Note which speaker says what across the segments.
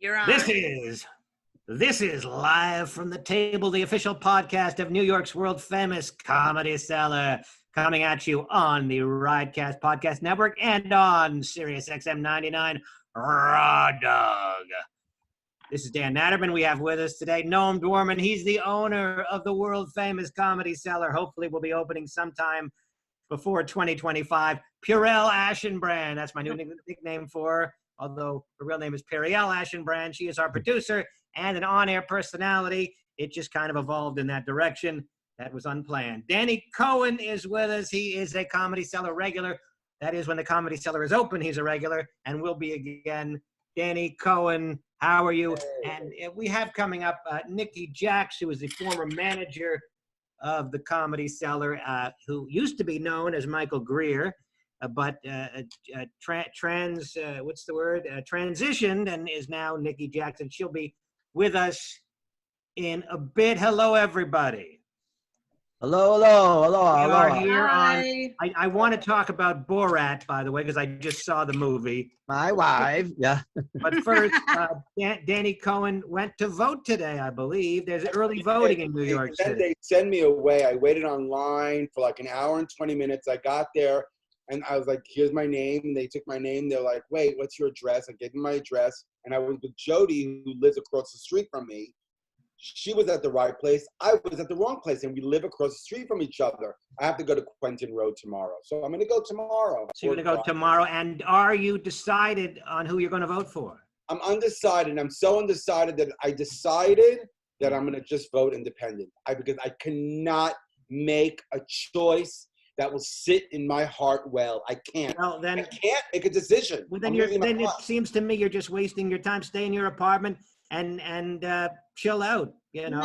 Speaker 1: You're on.
Speaker 2: This is live from the table, the official podcast of New York's world famous Comedy Cellar, coming at you on the Ridecast Podcast Network and on Sirius XM 99 Raw Dog. This is Dan Naturman. We have with us today Noam Dworman. He's the owner of the world famous Comedy Cellar. Hopefully we'll be opening sometime before 2025. Periel Aschenbrand. That's my new nickname for her. Although her real name is Periel Aschenbrand. She is our producer and an on-air personality. It just kind of evolved in that direction. That was unplanned. Danny Cohen is with us. He is a Comedy Cellar regular. That is, when the Comedy Cellar is open, he's a regular and will be again. Danny Cohen, how are you? And we have coming up Nikki Jax, who is the former manager of the Comedy Cellar, who used to be known as Michael Greer. Transitioned and is now Nikki Jax. She'll be with us in a bit. Hello, everybody.
Speaker 3: Hello.
Speaker 2: We are here on. I want to talk about Borat, by the way, because I just saw the movie.
Speaker 3: My wife, yeah.
Speaker 2: But first, Danny Cohen went to vote today, I believe. There's early voting in New York City.
Speaker 4: Then they send me away. I waited online for like an hour and 20 minutes. I got there. And I was like, here's my name. And they took my name. They're like, wait, what's your address? I gave them my address. And I was with Jody, who lives across the street from me. She was at the right place. I was at the wrong place. And we live across the street from each other. I have to go to Quentin Road tomorrow. So I'm going to go tomorrow.
Speaker 2: So you're going to go tomorrow. And are you decided on who you're going to vote for?
Speaker 4: I'm undecided. I'm so undecided that I decided that I'm going to just vote independent. Because I cannot make a choice that will sit in my heart well. I can't.
Speaker 2: Well, then,
Speaker 4: I can't make a decision.
Speaker 2: Well, then it seems to me you're just wasting your time. Stay in your apartment and chill out. You know,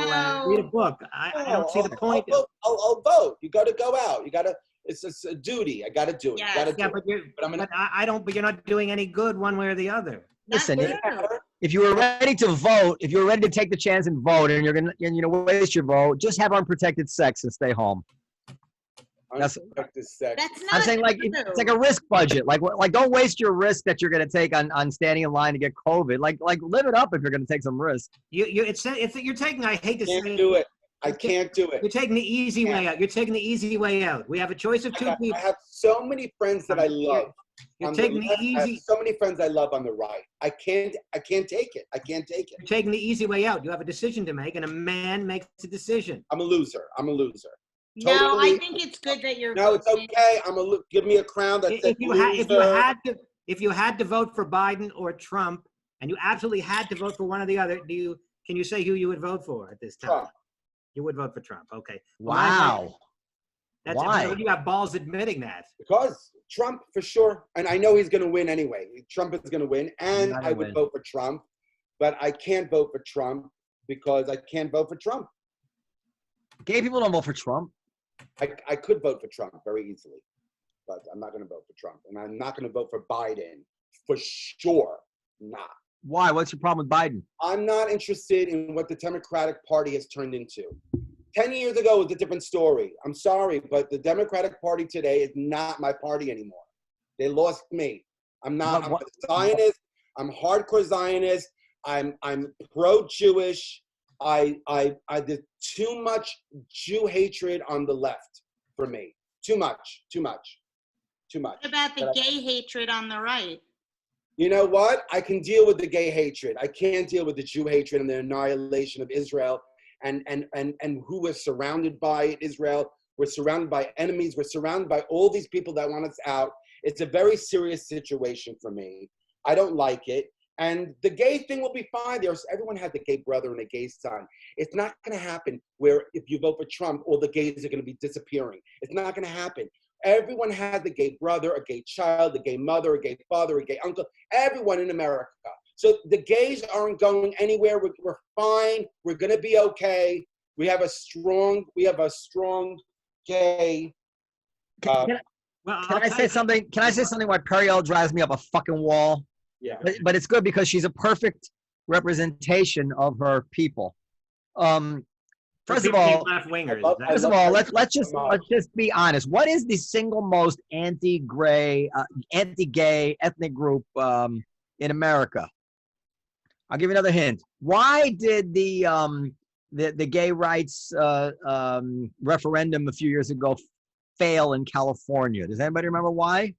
Speaker 2: read a book. I don't see the point.
Speaker 4: I'll vote. You got to go out. You got to. It's a duty. I got to do it.
Speaker 2: Yeah, but you're not doing any good one way or the other.
Speaker 3: Listen, if you were ready to vote, if you were ready to take the chance and vote, and you're gonna waste your vote, just have unprotected sex and stay home.
Speaker 4: That's not
Speaker 3: I'm saying, like, it's like a risk budget. Like don't waste your risk that you're going to take on standing in line to get COVID. Like live it up if you're going to take some risk.
Speaker 2: If you're taking, I hate to say it.
Speaker 4: I can't do it.
Speaker 2: You're taking the easy way out. You're taking the easy way out. We have a choice of two people.
Speaker 4: I have so many friends that I love.
Speaker 2: You're taking the easy.
Speaker 4: I have so many friends I love on the right. I can't take it. I can't take it.
Speaker 2: You're taking the easy way out. You have a decision to make, and a man makes a decision.
Speaker 4: I'm a loser.
Speaker 1: Totally. No, I think it's good that you're.
Speaker 4: No, it's okay. Give me a crown that says
Speaker 2: if you had to vote for Biden or Trump, and you absolutely had to vote for one or the other, can you say who you would vote for at this time?
Speaker 4: Trump.
Speaker 2: You would vote for Trump. Okay.
Speaker 3: Wow.
Speaker 2: Why? You have balls admitting that.
Speaker 4: Because Trump, for sure, and I know he's going to win anyway. Trump is going to win, and I would vote for Trump, but I can't vote for Trump because I can't vote for Trump.
Speaker 3: Gay people don't vote for Trump.
Speaker 4: I could vote for Trump very easily, but I'm not going to vote for Trump. And I'm not going to vote for Biden. For sure not.
Speaker 3: Why? What's your problem with Biden?
Speaker 4: I'm not interested in what the Democratic Party has turned into. 10 years ago was a different story. I'm sorry, but the Democratic Party today is not my party anymore. They lost me. I'm not. I'm a Zionist. I'm hardcore Zionist. I'm pro-Jewish. There's too much Jew hatred on the left for me. Too much.
Speaker 1: What about the gay hatred on the right?
Speaker 4: You know what? I can deal with the gay hatred. I can't deal with the Jew hatred and the annihilation of Israel and who we're surrounded by Israel. We're surrounded by enemies. We're surrounded by all these people that want us out. It's a very serious situation for me. I don't like it. And the gay thing will be fine. Everyone has a gay brother and a gay son. It's not going to happen where if you vote for Trump, all the gays are going to be disappearing. It's not going to happen. Everyone has a gay brother, a gay child, a gay mother, a gay father, a gay uncle, everyone in America. So the gays aren't going anywhere. We're fine. We're going to be okay. We have a strong gay.
Speaker 3: Can I say something? Can I say something why Periel drives me up a fucking wall?
Speaker 4: Yeah.
Speaker 3: But it's good because she's a perfect representation of her people. First of all, let's just be honest. What is the single most anti-gay ethnic group in America? I'll give you another hint. Why did the gay rights referendum a few years ago fail in California? Does anybody remember why?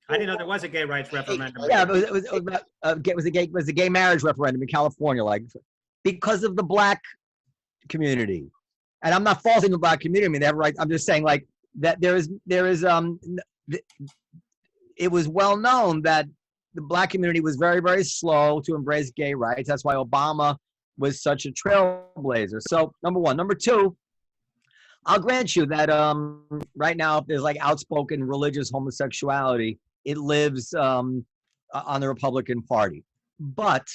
Speaker 2: I didn't know there was a gay rights referendum.
Speaker 3: Yeah, it was a gay marriage referendum in California, like because of the black community. And I'm not faulting the black community. I mean, they have rights. I'm just saying, like that it was well known that the black community was very, very slow to embrace gay rights. That's why Obama was such a trailblazer. So number one. Number two, I'll grant you that right now, if there's like outspoken religious homosexuality, it lives on the Republican Party. But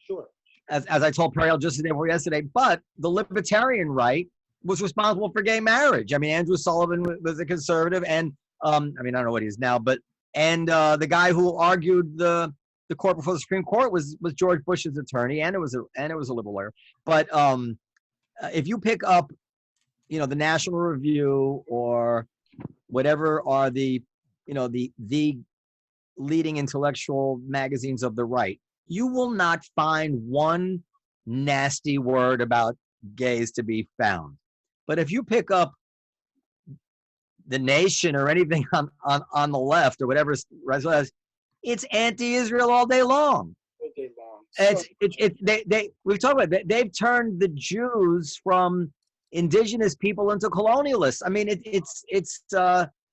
Speaker 4: sure,
Speaker 3: as I told Periel just the day before yesterday, but the libertarian right was responsible for gay marriage. I mean, Andrew Sullivan was a conservative, and I mean, I don't know what he is now, but the guy who argued the court before the Supreme Court was George Bush's attorney, and it was a liberal lawyer. But if you pick up, the National Review or whatever are the leading intellectual magazines of the right, you will not find one nasty word about gays to be found. But if you pick up The Nation or anything on the left or whatever, it's anti-Israel all day long.
Speaker 4: All day long.
Speaker 3: We've talked about that. They've turned the Jews from indigenous people into colonialists. I mean,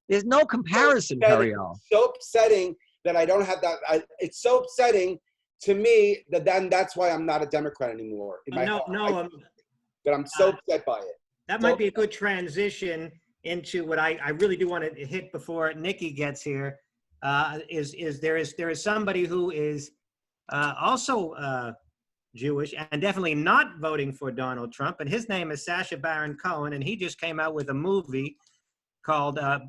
Speaker 3: there's no comparison, Periel.
Speaker 4: So upsetting that I don't have that. It's so upsetting to me that then that's why I'm not a Democrat anymore. But I'm so upset by it.
Speaker 2: That might be a good transition into what I really do want to hit before Nikki gets here. There is somebody who is also Jewish and definitely not voting for Donald Trump, and his name is Sacha Baron Cohen, and he just came out with a movie called I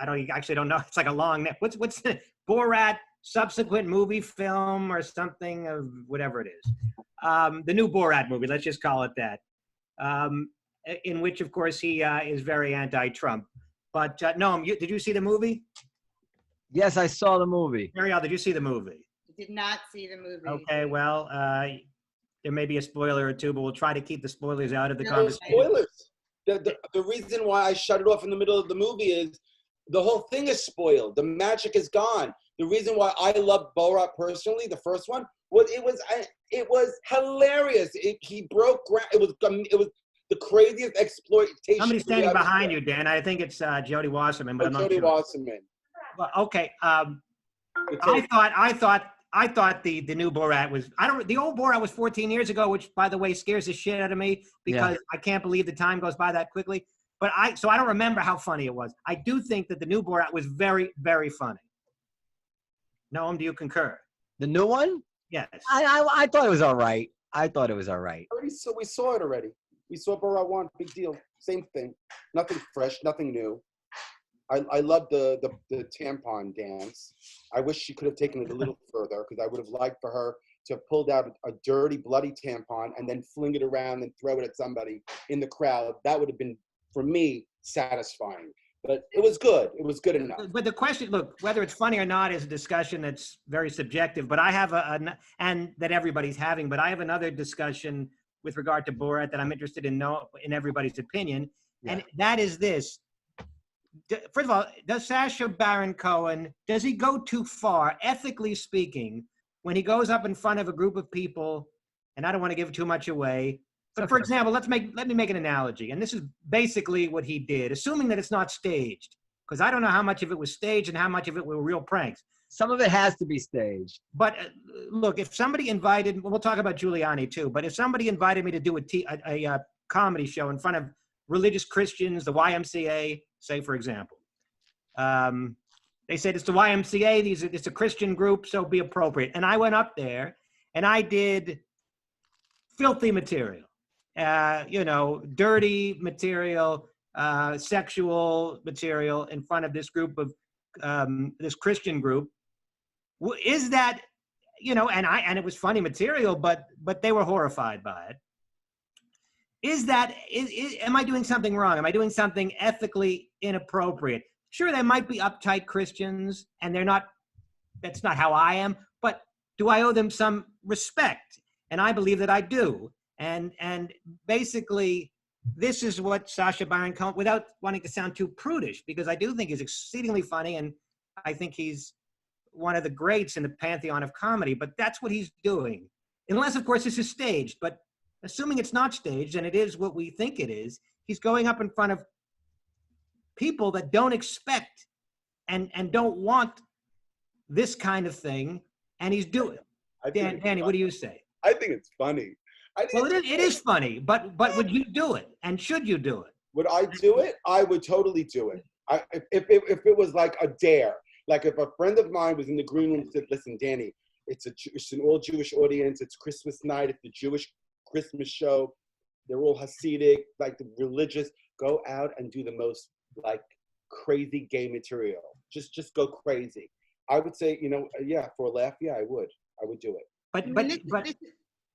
Speaker 2: don't know. It's like a long name. What's the Borat subsequent movie film or something of whatever it is? The new Borat movie. Let's just call it that. In which, of course, he is very anti-Trump. But Noam, did you see the movie?
Speaker 3: Yes, I saw the movie.
Speaker 2: Periel, did you see the movie?
Speaker 1: I did not see the movie.
Speaker 2: Okay, well, there may be a spoiler or two, but we'll try to keep the spoilers out of the conversation.
Speaker 4: Spoilers. The reason why I shut it off in the middle of the movie is the whole thing is spoiled. The magic is gone. The reason why I love Borat personally, the first one, was it was hilarious. He broke ground. It was the craziest exploitation.
Speaker 2: Somebody's standing behind you, Dan. I think it's Jody Wasserman, but I'm not sure.
Speaker 4: Jody Wasserman.
Speaker 2: Well, okay. I thought the new Borat was the old Borat was 14 years ago, which by the way scares the shit out of me because I can't believe the time goes by that quickly. But I don't remember how funny it was. I do think that the new Borat was very, very funny. Noam, do you concur?
Speaker 3: The new one?
Speaker 2: Yes.
Speaker 3: I thought it was all right.
Speaker 4: We saw it already. We saw Borat 1, big deal. Same thing. Nothing fresh, nothing new. I love the tampon dance. I wish she could have taken it a little further because I would have liked for her to have pulled out a dirty, bloody tampon and then fling it around and throw it at somebody in the crowd. That would have been, for me, satisfying. But it was good. It was good enough.
Speaker 2: But the question, look, whether it's funny or not is a discussion that's very subjective. But I have and that everybody's having. But I have another discussion with regard to Borat that I'm interested in everybody's opinion, and that is this. First of all, does Sacha Baron Cohen, does he go too far, ethically speaking, when he goes up in front of a group of people, and I don't want to give too much away, but for example, let me make an analogy, and this is basically what he did, assuming that it's not staged, because I don't know how much of it was staged and how much of it were real pranks.
Speaker 3: Some of it has to be staged.
Speaker 2: But look, if somebody invited, we'll talk about Giuliani too, but if somebody invited me to do a comedy show in front of religious Christians, the YMCA, say, for example. They said, it's the YMCA, it's a Christian group, so be appropriate. And I went up there and I did filthy material, dirty material, sexual material in front of this group of, this Christian group. Is that, and it was funny material, but they were horrified by it. Am I doing something wrong? Am I doing something ethically inappropriate? Sure, there might be uptight Christians, and that's not how I am, but do I owe them some respect? And I believe that I do. And basically, this is what Sacha Baron Cohen, without wanting to sound too prudish, because I do think he's exceedingly funny, and I think he's one of the greats in the pantheon of comedy, but that's what he's doing. Unless, of course, this is staged, but assuming it's not staged, and it is what we think it is, he's going up in front of people that don't expect and don't want this kind of thing, and he's doing it. Danny, what do you say?
Speaker 4: I think it's funny.
Speaker 2: Well, it is funny, but would you do it? And should you do it?
Speaker 4: Would I do it? I would totally do it. If it was like a dare, like if a friend of mine was in the green room and said, listen, Danny, it's an all Jewish audience. It's Christmas night. It's the Jewish Christmas show. They're all Hasidic, like the religious. Go out and do the most like crazy gay material. Just go crazy. I would say, yeah, for a laugh, yeah, I would do it.
Speaker 2: But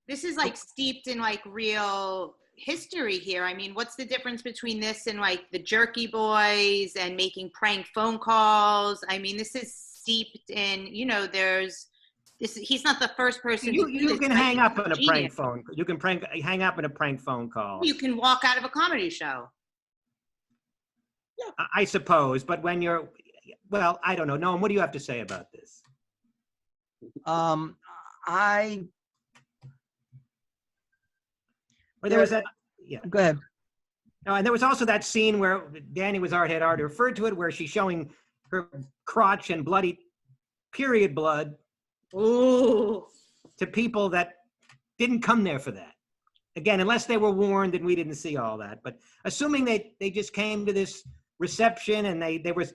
Speaker 1: this is like steeped in like real history here. I mean, what's the difference between this and like the Jerky Boys and making prank phone calls? I mean, this is steeped in, he's not the first person.
Speaker 2: You can hang up on a prank phone. You can hang up in a prank phone call.
Speaker 1: You can walk out of a comedy show.
Speaker 2: Yeah. I suppose, but when you're, well, I don't know. Noam, what do you have to say about this? There was that. Yeah.
Speaker 3: Go ahead.
Speaker 2: No, and there was also that scene where Danny had already referred to it, where she's showing her crotch and bloody period blood to people that didn't come there for that. Again, unless they were warned and we didn't see all that. But assuming they just came to this reception and they were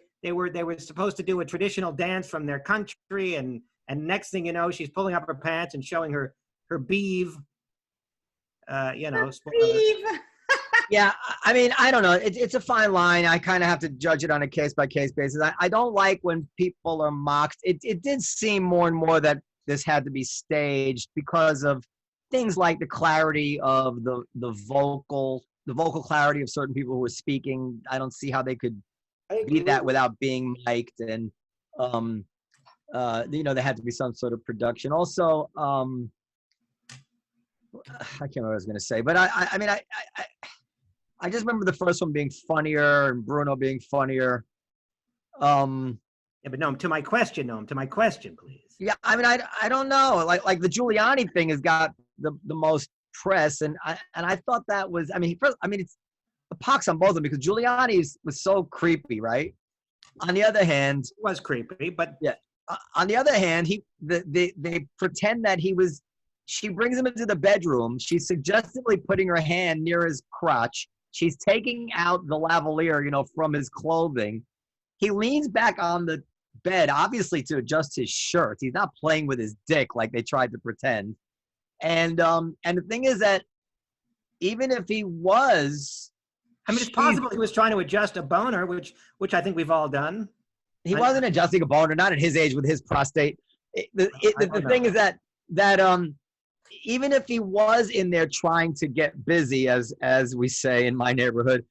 Speaker 2: supposed to do a traditional dance from their country, and next thing you know, she's pulling up her pants and showing her beeve.
Speaker 3: Yeah, I mean, I don't know. It's a fine line. I kind of have to judge it on a case-by-case basis. I don't like when people are mocked. It did seem more and more that this had to be staged because of things like the clarity of the vocal clarity of certain people who were speaking. I don't see how they could be that without being mic'd, and there had to be some sort of production. Also, I can't remember what I was going to say, but I just remember the first one being funnier and Bruno being funnier.
Speaker 2: Yeah, but Noam, to my question, please.
Speaker 3: Yeah, I mean, I don't know. Like the Giuliani thing has got the most press, and I thought that was. I mean, it's a pox on both of them because Giuliani was so creepy, right? On the other hand,
Speaker 2: it was creepy, but
Speaker 3: yeah. On the other hand, they pretend that he was. She brings him into the bedroom. She's suggestively putting her hand near his crotch. She's taking out the lavalier, from his clothing. He leans back on the bed, obviously to adjust his shirt. He's not playing with his dick like they tried to pretend. And the thing is that even if he was,
Speaker 2: I mean, it's possible he was trying to adjust a boner, which I think we've all done.
Speaker 3: He wasn't adjusting a boner, not at his age with his prostate. The thing is that even if he was in there trying to get busy, as we say in my neighborhood,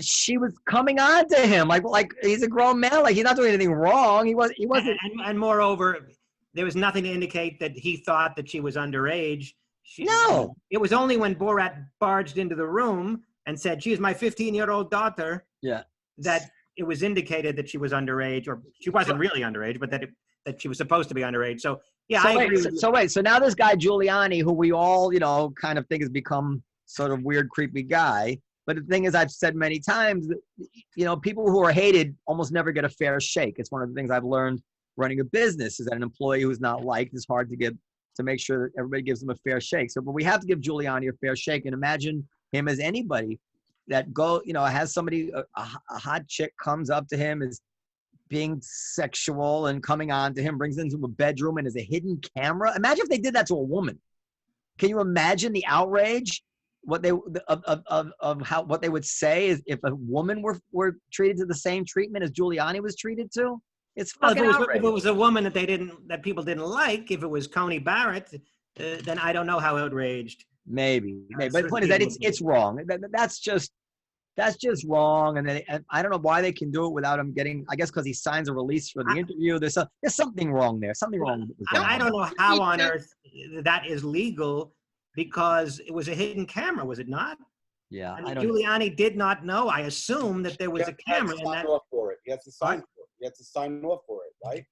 Speaker 3: she was coming on to him like he's a grown man, like he's not doing anything wrong. He wasn't.
Speaker 2: And moreover, there was nothing to indicate that he thought that she was underage.
Speaker 3: No.
Speaker 2: It was only when Borat barged into the room and said, "She's my 15-year-old daughter."
Speaker 3: Yeah.
Speaker 2: That it was indicated that she was underage, or she wasn't really underage, but that she was supposed to be underage. So. Yeah, I agree.
Speaker 3: So now this guy Giuliani, who we all, kind of think has become sort of weird, creepy guy. But the thing is, I've said many times that, people who are hated almost never get a fair shake. It's one of the things I've learned running a business is that an employee who's not liked is hard to make sure that everybody gives them a fair shake. So, but we have to give Giuliani a fair shake, and imagine him as anybody that has somebody, a hot chick comes up to him, is being sexual and coming on to him, brings him into a bedroom and is a hidden camera. Imagine if they did that to a woman. Can you imagine the outrage? What they would say is if a woman were treated to the same treatment as Giuliani was treated to. It's fucking outrageous.
Speaker 2: If it was a woman that people didn't like, if it was Coney Barrett, then I don't know how outraged.
Speaker 3: Maybe. But the point is that it's wrong. That's just. That's just wrong. And I don't know why they can do it without him getting, I guess because he signs a release for the interview. There's something wrong there. Something wrong with this.
Speaker 2: I don't know how on earth that is legal because it was a hidden camera, was it not?
Speaker 3: Yeah.
Speaker 2: I mean, Giuliani did not know. I assume that there was a camera.
Speaker 4: He has to sign off for it. He has to sign for it. He has to sign off for it, right?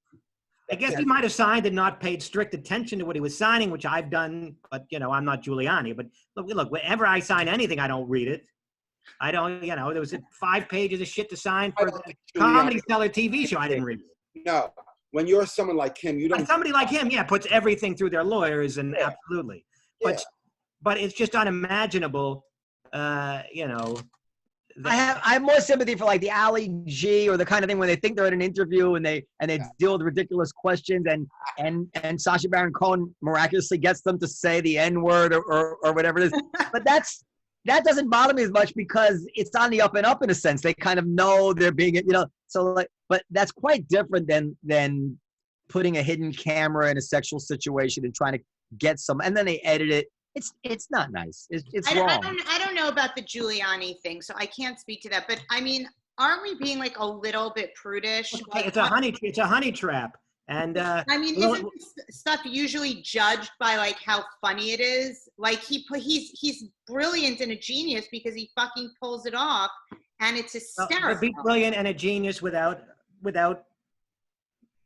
Speaker 2: I guess he might have signed and not paid strict attention to what he was signing, which I've done. But, I'm not Giuliani. But look, whenever I sign anything, I don't read it. I don't, there was 5 pages of shit to sign for the Comedy Cellar TV show. I didn't read it.
Speaker 4: No, when you're someone like him, you don't.
Speaker 2: Somebody like him, puts everything through their lawyers and absolutely. But it's just unimaginable, I have more sympathy for like the Ali G or the kind of thing when they think they're at an interview and they deal with ridiculous questions and Sacha Baron Cohen miraculously gets them to say the N-word or whatever it is. But that doesn't bother me as much because it's on the up and up in a sense. They kind of know they're being, but that's quite different than putting a hidden camera in a sexual situation and trying to get some, and then they edit it. It's not nice. It's wrong.
Speaker 1: I don't know about the Giuliani thing, so I can't speak to that. But I mean, aren't we being like a little bit prudish?
Speaker 2: It's a honey trap. And
Speaker 1: I mean, isn't this stuff usually judged by like how funny it is? Like he's brilliant and a genius because he fucking pulls it off, and it's hysterical.
Speaker 2: Be brilliant and a genius without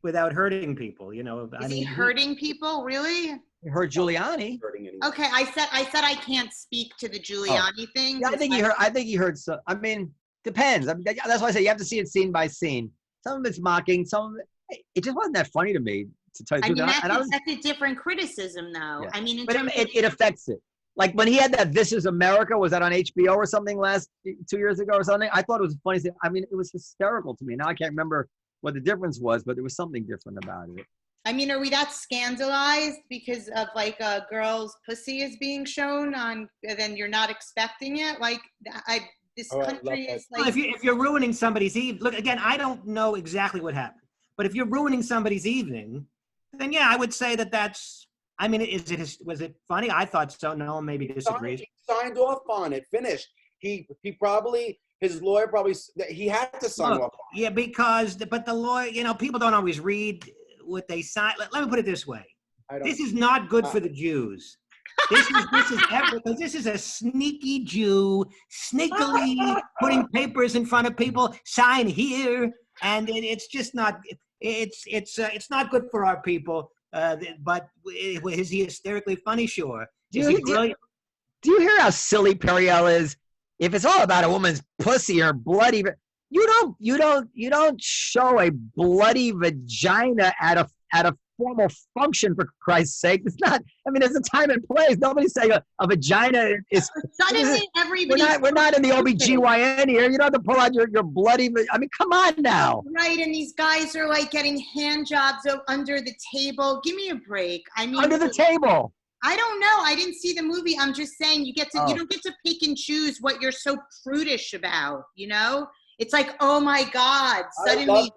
Speaker 2: hurting people.
Speaker 1: Is he hurting people? Really?
Speaker 3: He hurt Giuliani.
Speaker 1: Okay, I said I can't speak to the Giuliani thing.
Speaker 3: Yeah, I think he heard some. I mean, depends. I mean, that's why I say you have to see it scene by scene. Some of it's mocking. Some of it just wasn't that funny to me, to tell you the truth.
Speaker 1: That's a different criticism, though. Yeah. I mean,
Speaker 3: it affects it. Like when he had that "This Is America," was that on HBO or something 2 years ago or something? I thought it was the funniest thing. I mean, it was hysterical to me. Now I can't remember what the difference was, but there was something different about it.
Speaker 1: I mean, are we that scandalized because of like a girl's pussy is being shown on, and then you're not expecting it? Like, this country is like.
Speaker 2: Well, if you're ruining somebody's evening, look again. I don't know exactly what happened, but if you're ruining somebody's evening, then I would say that's. I mean, was it funny? I thought so. No one maybe disagrees.
Speaker 4: He signed off on it. Finished. His lawyer probably he had to sign off on it.
Speaker 2: Yeah, but the lawyer, people don't always read what they sign. Let me put it this way. This is not good for the Jews. This is a sneaky Jew sneakily putting papers in front of people, sign here, and it's just not. It's not good for our people. But is he hysterically funny? Sure. Is he brilliant?
Speaker 3: Do you hear how silly Periel is? If it's all about a woman's pussy or bloody, you don't show a bloody vagina at a formal function, for Christ's sake. It's not. I mean, there's a time and place. Nobody's saying a vagina is.
Speaker 1: Suddenly, everybody.
Speaker 3: We're not in the OBGYN here. You don't have to pull out your bloody. I mean, come on now.
Speaker 1: Right, and these guys are like getting hand jobs under the table. Give me a break. I mean,
Speaker 3: under the table.
Speaker 1: I don't know. I didn't see the movie. I'm just saying you don't get to pick and choose what you're so prudish about. It's like, oh my God, suddenly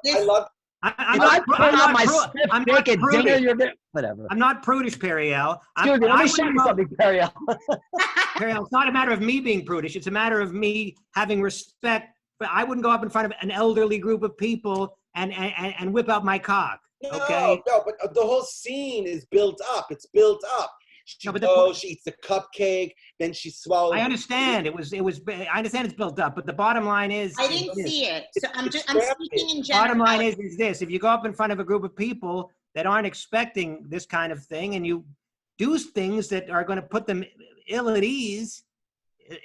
Speaker 2: I'm not prudish, Periel.
Speaker 3: Excuse me, let me show you something, Periel.
Speaker 2: Periel, it's not a matter of me being prudish. It's a matter of me having respect. But I wouldn't go up in front of an elderly group of people and whip out my cock. Okay?
Speaker 4: No, but the whole scene is built up. It's built up. She eats the cupcake, then she swallows.
Speaker 2: I understand. I understand it's built up, but the bottom line is.
Speaker 1: I didn't see it, so I'm speaking in general.
Speaker 2: Bottom line is this: if you go up in front of a group of people that aren't expecting this kind of thing, and you do things that are going to put them ill at ease,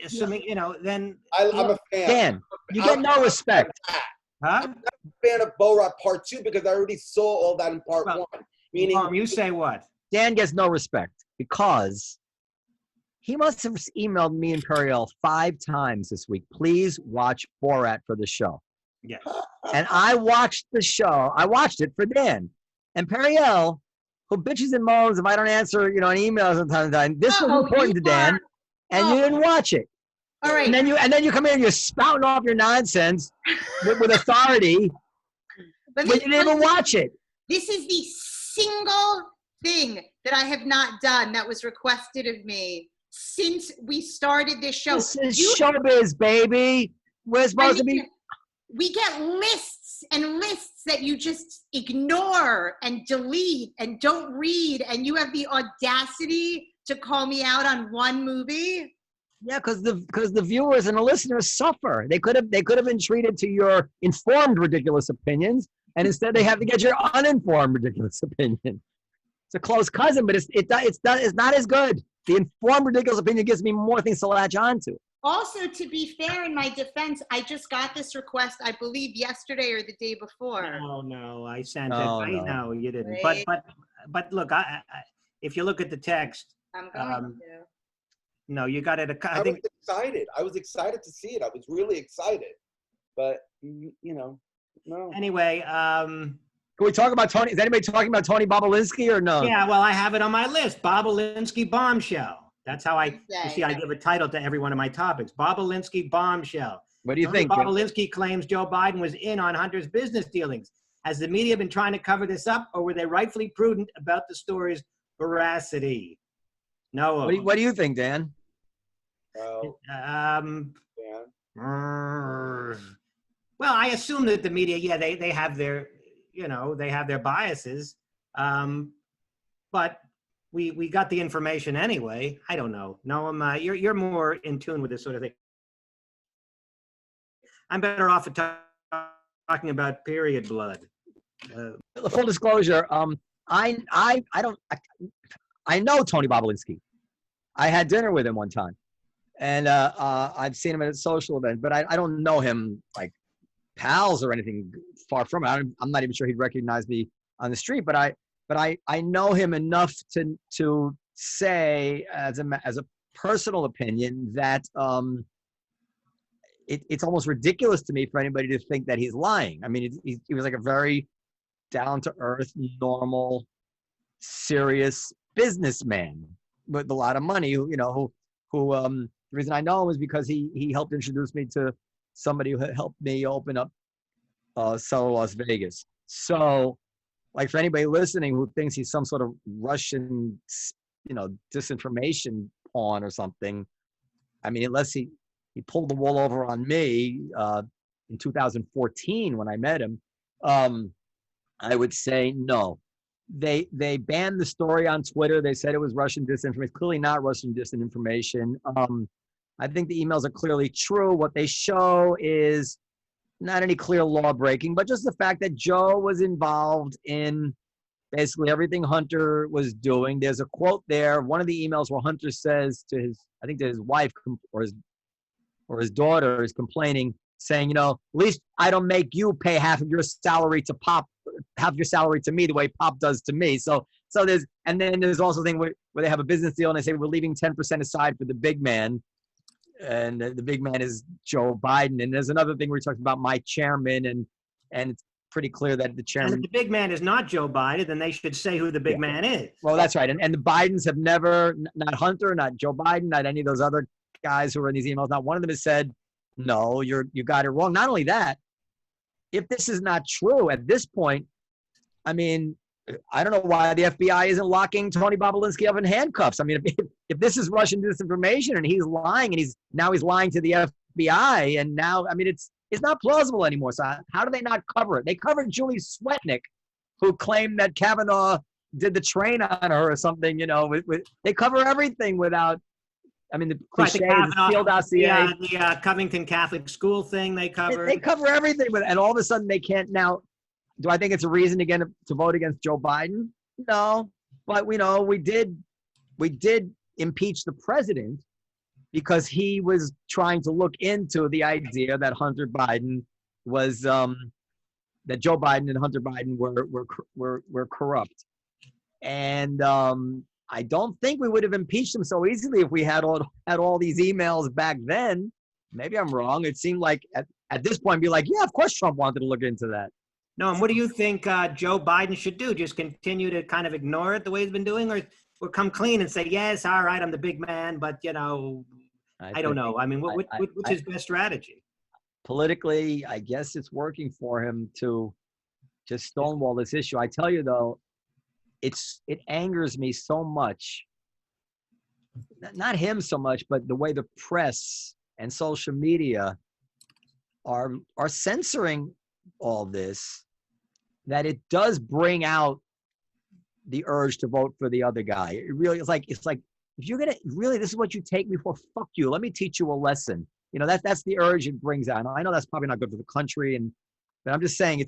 Speaker 2: assuming then.
Speaker 4: I'm a fan.
Speaker 3: Dan, you get no respect.
Speaker 2: Huh?
Speaker 4: I'm not a fan of Borat Part 2 because I already saw all that in Part 1. Meaning,
Speaker 2: you say what?
Speaker 3: Dan gets no respect. Because he must have emailed me and Periel 5 times this week. Please watch Borat for the show.
Speaker 2: Yes.
Speaker 3: And I watched the show. I watched it for Dan. And Periel, who bitches and moans if I don't answer, an email sometimes. This was important to Dan, and you didn't watch it.
Speaker 1: All right.
Speaker 3: And then you come in and you're spouting off your nonsense with authority, but you didn't even watch it.
Speaker 1: This is the single thing that I have not done that was requested of me since we started this show.
Speaker 3: This is showbiz, baby. we're supposed to be.
Speaker 1: We get lists and lists that you just ignore and delete and don't read, and you have the audacity to call me out on one movie.
Speaker 3: Yeah, because the viewers and the listeners suffer. They could have been treated to your informed ridiculous opinions, and instead they have to get your uninformed ridiculous opinion. It's a close cousin, but it's not as good. The informed ridiculous opinion gives me more things to latch onto.
Speaker 1: Also, to be fair, in my defense, I just got this request, I believe, yesterday or the day before.
Speaker 2: No, I sent it.
Speaker 3: No,
Speaker 2: I
Speaker 3: no.
Speaker 2: know you didn't.
Speaker 1: Right.
Speaker 2: But look, I if you look at the text,
Speaker 1: I'm going to.
Speaker 2: no, you got it. I
Speaker 4: I
Speaker 2: think
Speaker 4: was excited. I was excited to see it. I was really excited. But, no.
Speaker 2: anyway.
Speaker 3: Can we talk about Tony? Is anybody talking about Tony Bobolinsky or no?
Speaker 2: Yeah, well, I have it on my list. Bobolinsky bombshell. That's how you see, I
Speaker 1: Yeah.
Speaker 2: give a title to every one of my topics. Bobolinsky bombshell.
Speaker 3: What do you
Speaker 2: Tony
Speaker 3: think?
Speaker 2: Bobolinsky claims Joe Biden was in on Hunter's business dealings. Has the media been trying to cover this up, or were they rightfully prudent about the story's veracity? No.
Speaker 3: What do you think, Dan?
Speaker 4: Well,
Speaker 2: Yeah. Well, I assume that the media, yeah, they have their, they have their biases, but we got the information anyway. I don't know. Noam, you're more in tune with this sort of thing. I'm better off at talking about period blood.
Speaker 3: Full disclosure, I know Tony Bobolinsky. I had dinner with him one time, and I've seen him at a social event, but I don't know him like pals or anything. Far from it. I'm not even sure he'd recognize me on the street, but I know him enough to say as a personal opinion that it's almost ridiculous to me for anybody to think that he's lying. I mean, he was like a very down-to-earth, normal, serious businessman with a lot of money. Who the reason I know him is because he helped introduce me to somebody who helped me open up Cellar Las Vegas. So, like, for anybody listening who thinks he's some sort of Russian, disinformation pawn or something, I mean, unless he pulled the wool over on me in 2014 when I met him, I would say no. They banned the story on Twitter. They said it was Russian disinformation. Clearly not Russian disinformation. I think the emails are clearly true. What they show is not any clear law breaking, but just the fact that Joe was involved in basically everything Hunter was doing. There's a quote there. One of the emails where Hunter says to his wife or his daughter is complaining, saying, at least I don't make you pay half of your salary to Pop, half your salary to me the way Pop does to me. So there's also a thing where they have a business deal and they say we're leaving 10% aside for the big man. And the big man is Joe Biden. And there's another thing where he talks about my chairman, and it's pretty clear that the chairman.
Speaker 2: And if the big man is not Joe Biden, then they should say who the big man is.
Speaker 3: Well, that's right. And the Bidens have never, not Hunter, not Joe Biden, not any of those other guys who are in these emails. Not one of them has said, no, you got it wrong. Not only that, if this is not true at this point, I mean, I don't know why the FBI isn't locking Tony Bobolinsky up in handcuffs. I mean, if this is Russian disinformation and he's lying and he's lying to the FBI, and now, I mean, it's not plausible anymore. So how do they not cover it? They covered Julie Swetnick, who claimed that Kavanaugh did the train on her or something. They cover everything without. I mean, the cliche is field dossier.
Speaker 2: The Covington Catholic School thing they cover.
Speaker 3: They cover everything and all of a sudden they can't now. Do I think it's a reason again to vote against Joe Biden? No, but we did impeach the president because he was trying to look into the idea that Hunter Biden was that Joe Biden and Hunter Biden were corrupt, and I don't think we would have impeached him so easily if we had all these emails back then. Maybe I'm wrong. It seemed like at this point, be like, yeah, of course Trump wanted to look into that.
Speaker 2: No, and what do you think Joe Biden should do? Just continue to kind of ignore it the way he's been doing, or come clean and say, yes, all right, I'm the big man, but I don't know. I mean, what's his best strategy?
Speaker 3: Politically, I guess it's working for him to just stonewall this issue. I tell you though, it angers me so much. Not him so much, but the way the press and social media are censoring all this, that it does bring out the urge to vote for the other guy. It really is like, if you're gonna really, this is what you take me for, fuck you. Let me teach you a lesson. You know, that's the urge it brings out. And I know that's probably not good for the country, but I'm just saying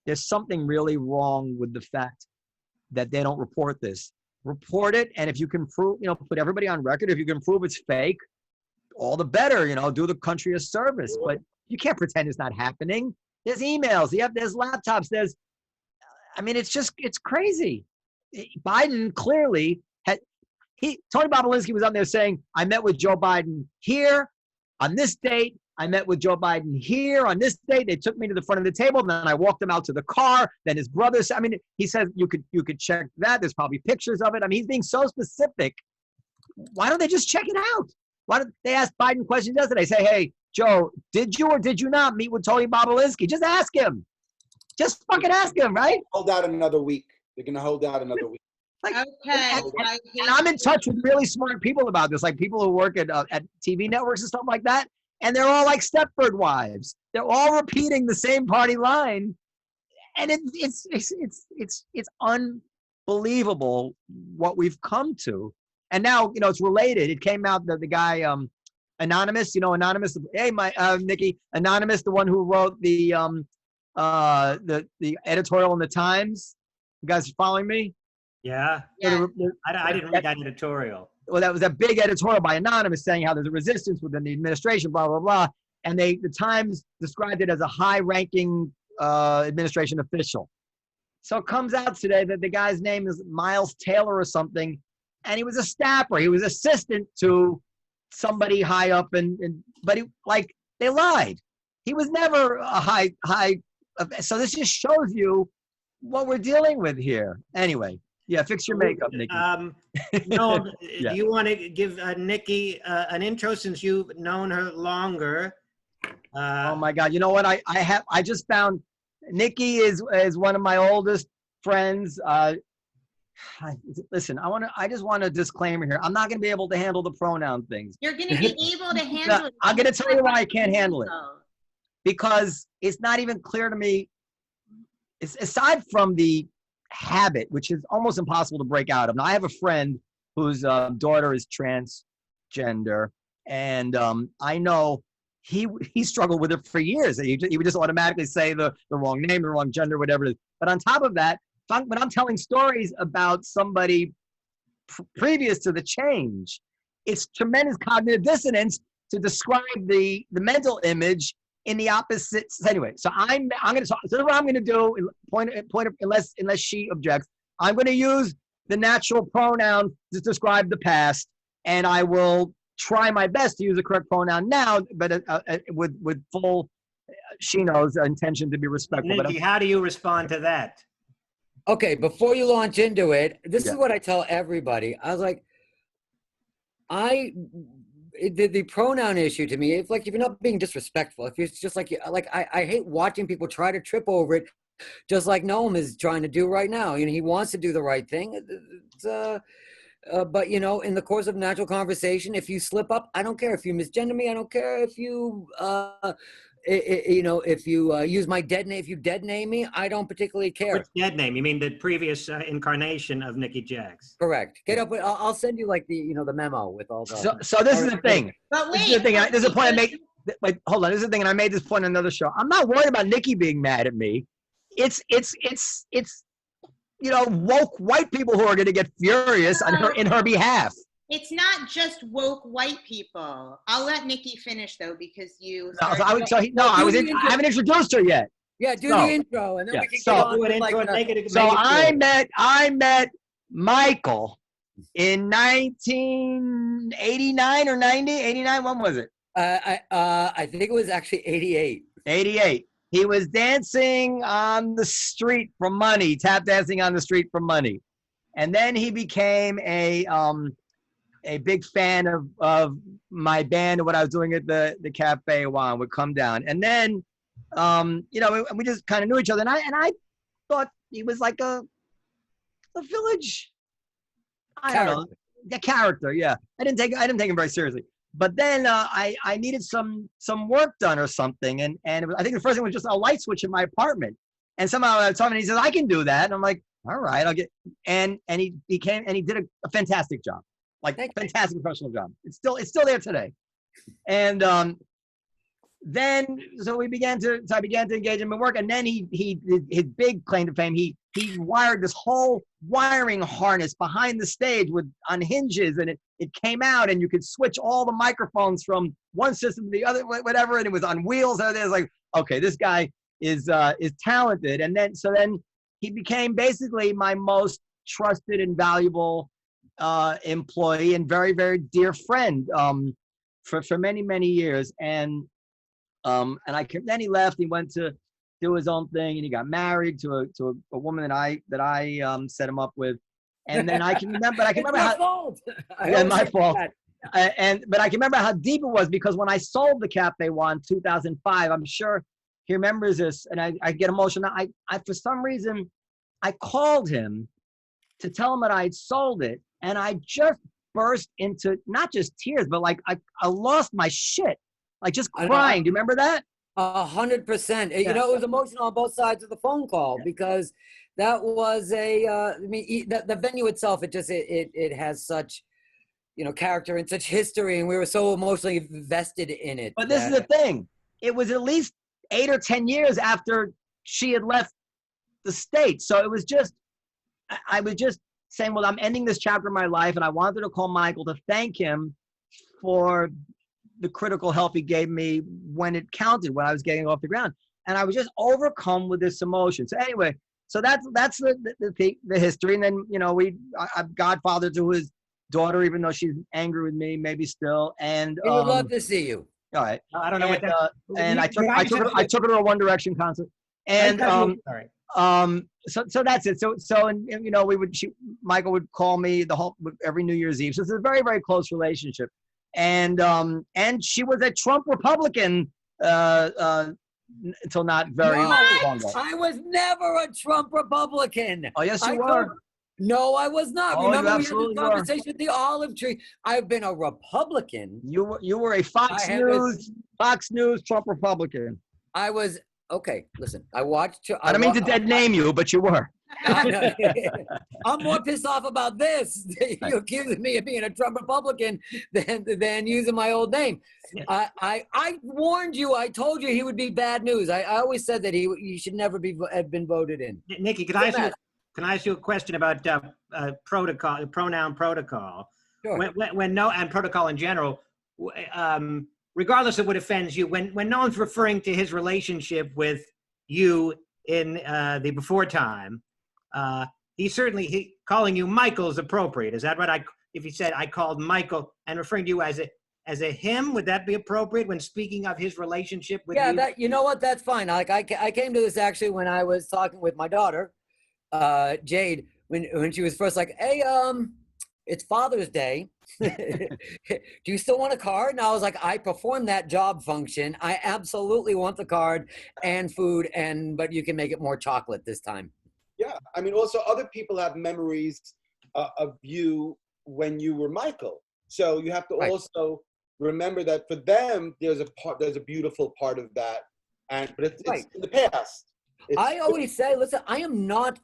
Speaker 3: there's something really wrong with the fact that they don't report this. Report it, and if you can prove, put everybody on record. If you can prove it's fake, all the better. Do the country a service. But you can't pretend it's not happening. There's emails. There's laptops. It's crazy. Biden clearly Tony Bobolinsky was on there saying, I met with Joe Biden here on this date. I met with Joe Biden here on this date. They took me to the front of the table. Then I walked him out to the car. Then his brother said, he said, you could check that. There's probably pictures of it. He's being so specific. Why don't they just check it out? Why don't they ask Biden questions yesterday? Say, hey, Joe, did you or did you not meet with Tony Bobolinsky? Just ask him. Just fucking ask him, right?
Speaker 4: Hold out another week. They're going to hold out another week.
Speaker 1: Okay.
Speaker 3: And I'm in touch with really smart people about this, like people who work at TV networks and stuff like that. And they're all like Stepford wives. They're all repeating the same party line. And it's unbelievable what we've come to. And now, it's related. It came out that the guy, Anonymous, Anonymous, hey, Nikki, Anonymous, the one who wrote the editorial in the Times. You guys following me?
Speaker 2: Yeah. I didn't read that editorial.
Speaker 3: Well, that was a big editorial by Anonymous saying how there's a resistance within the administration, blah, blah, blah. And the Times described it as a high-ranking administration official. So it comes out today that the guy's name is Miles Taylor or something, and he was a staffer. He was assistant to somebody high up, but they lied. He was never a high. So this just shows you what we're dealing with here. Anyway. Yeah, fix your makeup, Nikki.
Speaker 2: No, yeah. Do you want to give Nikki an intro since you've known her longer?
Speaker 3: Oh my God! You know what? I just found Nikki is one of my oldest friends. Listen, I just want a disclaimer here. I'm not going to be able to handle the pronoun things.
Speaker 1: You're going to be able to handle it.
Speaker 3: I'm going to tell you why I can't handle it. Because it's not even clear to me. Aside from the habit, which is almost impossible to break out of. Now, I have a friend whose daughter is transgender, and I know he struggled with it for years. He would just automatically say the wrong name, the wrong gender, whatever it is. But on top of that, when I'm telling stories about somebody previous to the change, it's tremendous cognitive dissonance to describe the mental image in the opposites. Anyway, so I'm going to talk. So what I'm going to do, unless she objects, I'm going to use the natural pronoun to describe the past, and I will try my best to use the correct pronoun now, but with full, she knows, intention to be respectful.
Speaker 2: Nikki, how do you respond to that?
Speaker 5: Okay, before you launch into it, this is what I tell everybody. I was like, the pronoun issue to me, it's like if you're not being disrespectful, if it's just like I hate watching people try to trip over it, just like Noam is trying to do right now. He wants to do the right thing. But in the course of natural conversation, if you slip up, I don't care. If you misgender me, I don't care. If you if you use my dead name, if you dead name me, I don't particularly care.
Speaker 2: Which dead name? You mean the previous incarnation of Nikki Jax?
Speaker 5: Correct. Get up. I'll send you the memo with all the.
Speaker 3: So this is the thing.
Speaker 1: But wait,
Speaker 3: this is the thing. This is the point I made. Wait, hold on. This is the thing, and I made this point on another show. I'm not worried about Nikki being mad at me. It's woke white people who are going to get furious on her in her behalf.
Speaker 1: It's not just woke white people. I'll let Nikki finish though, because you.
Speaker 3: I haven't introduced her yet.
Speaker 5: Yeah, do the intro, and then we can
Speaker 3: so,
Speaker 5: get on with
Speaker 3: I met Michael in 1989 or 90. 89. When was it?
Speaker 5: I think it was actually 88.
Speaker 3: 88. He was dancing on the street for money, tap dancing on the street for money, and then he became a big fan of my band and what I was doing at the cafe while I would come down. And then, we just kind of knew each other. And I thought he was like a village, I don't know, a character. Yeah. I didn't take him very seriously. but then I needed some work done or something, and it was, I think the first thing was just a light switch in my apartment, and somehow I told him, he says, I can do that, and I'm like, all right, I'll get, and he did a fantastic job, like fantastic professional job. It's still there today, and then so I began to engage him in work, and then his big claim to fame, he wired this whole wiring harness behind the stage on hinges, and it came out, and you could switch all the microphones from one system to the other, whatever, and it was on wheels. And it was like, okay, this guy is talented. And then he became basically my most trusted and valuable employee and very, very dear friend for many, many years. And then he left. He went to do his own thing, and he got married to a woman that I set him up with. And then I can remember how
Speaker 5: fault.
Speaker 3: My fault. But I can remember how deep it was, because when I sold the Cafe One 2005, I'm sure he remembers this, and I get emotional. I for some reason I called him to tell him that I had sold it, and I just burst into not just tears, but like I lost my shit. Like just crying. Do you remember that?
Speaker 5: 100%.
Speaker 3: Yeah.
Speaker 5: You know, it was emotional on both sides of the phone call, because that was I mean, the venue itself, it has such, you know, character and such history, and we were so emotionally vested in it.
Speaker 3: But this is the thing. It was at least 8 or 10 years after she had left the States. So it was just, I was just saying, well, I'm ending this chapter of my life, and I wanted to call Michael to thank him for the critical help he gave me when it counted, when I was getting off the ground. And I was just overcome with this emotion. So anyway, so that's the history. And then, you know, I'm godfather to his daughter, even though she's angry with me, maybe still. And
Speaker 5: we would love to see you.
Speaker 3: All right.
Speaker 2: I don't know what that.
Speaker 3: And I took her to a One Direction concert. And so that's it. So and you know, Michael would call me every New Year's Eve. So it's a very, very close relationship. And she was a Trump Republican until not very long ago.
Speaker 5: I was never a Trump Republican.
Speaker 3: Oh, yes, you were.
Speaker 5: No, I was not.
Speaker 3: Oh,
Speaker 5: remember, we had
Speaker 3: absolutely
Speaker 5: this conversation at the Olive Tree. I've been a Republican.
Speaker 3: You were a Fox News Trump Republican.
Speaker 5: I was, okay, listen, I watched.
Speaker 3: I don't mean to dead name you, but you were.
Speaker 5: I'm more pissed off about this. You accusing me of being a Trump Republican than using my old name. I warned you. I told you he would be bad news. I always said that he should never have been voted in.
Speaker 2: Nikki, can I ask you a question about pronoun protocol?
Speaker 5: Sure.
Speaker 2: And protocol in general, regardless of what offends you, when Noam's referring to his relationship with you in the before time, he calling you Michael is appropriate. Is that right? If he said I called Michael and referring to you as a him, would that be appropriate when speaking of his relationship with you?
Speaker 5: Yeah, you know what? That's fine. Like I came to this actually when I was talking with my daughter, Jade, when she was first like, hey, it's Father's Day. Do you still want a card? And I was like, I perform that job function. I absolutely want the card and food, but you can make it more chocolate this time.
Speaker 4: Yeah, I mean, also other people have memories of you when you were Michael. So you have to also remember that for them, there's a beautiful part of that, but it's in the past.
Speaker 5: I always say, listen, I am not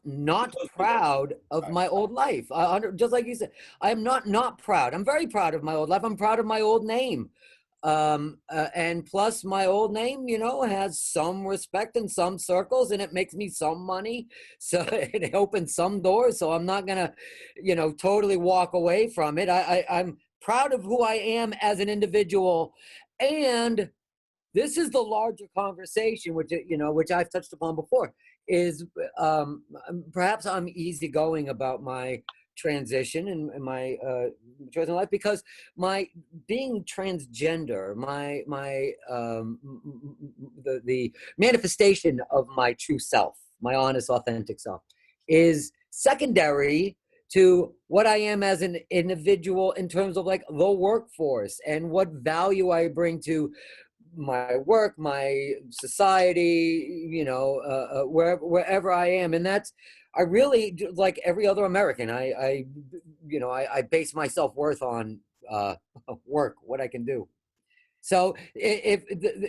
Speaker 5: proud of my old life. Just like you said, I am not proud. I'm very proud of my old life. I'm proud of my old name. And plus my old name, you know, has some respect in some circles, and it makes me some money. So it opens some doors. So I'm not going to, you know, totally walk away from it. I'm proud of who I am as an individual. And this is the larger conversation, which I've touched upon before, is perhaps I'm easygoing about my transition and my choice in life, because my being transgender, the manifestation of my true self, my honest, authentic self, is secondary to what I am as an individual in terms of like the workforce and what value I bring to my work, my society, you know, wherever I am. And that's, I really, like every other American, I base my self-worth on work, what I can do. So if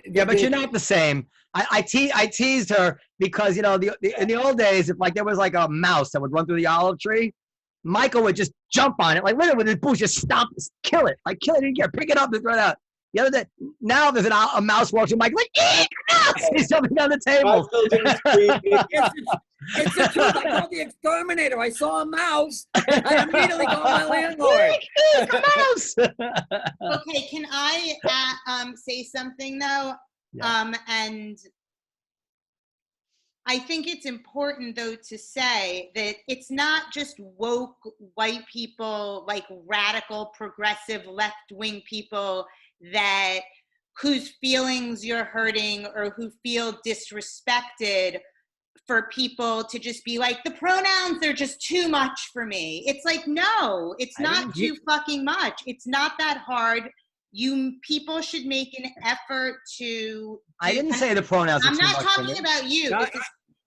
Speaker 3: Yeah, but you're not the same. I teased her because, you know, in the old days, if like there was like a mouse that would run through the olive tree, Michael would just jump on it, like literally with his boots, just stomp, kill it, like kill it in here, pick it up and throw it out. The other day, now there's a mouse walks through, Mike, like, mouse! He's jumping down the table.
Speaker 5: It's the truth. I called the exterminator. I saw a mouse, and I immediately called my landlord.
Speaker 3: A mouse!
Speaker 1: Okay, can I say something though?
Speaker 3: Yeah.
Speaker 1: And I think it's important though to say that it's not just woke white people, like radical, progressive, left-wing people whose feelings you're hurting or who feel disrespected for people to just be like, the pronouns are just too much for me. It's like, no, it's not too fucking much. It's not that hard. People should make an effort to.
Speaker 3: I didn't say the pronouns are
Speaker 1: I'm
Speaker 3: too much
Speaker 1: not
Speaker 3: for
Speaker 1: talking
Speaker 3: me.
Speaker 1: about you.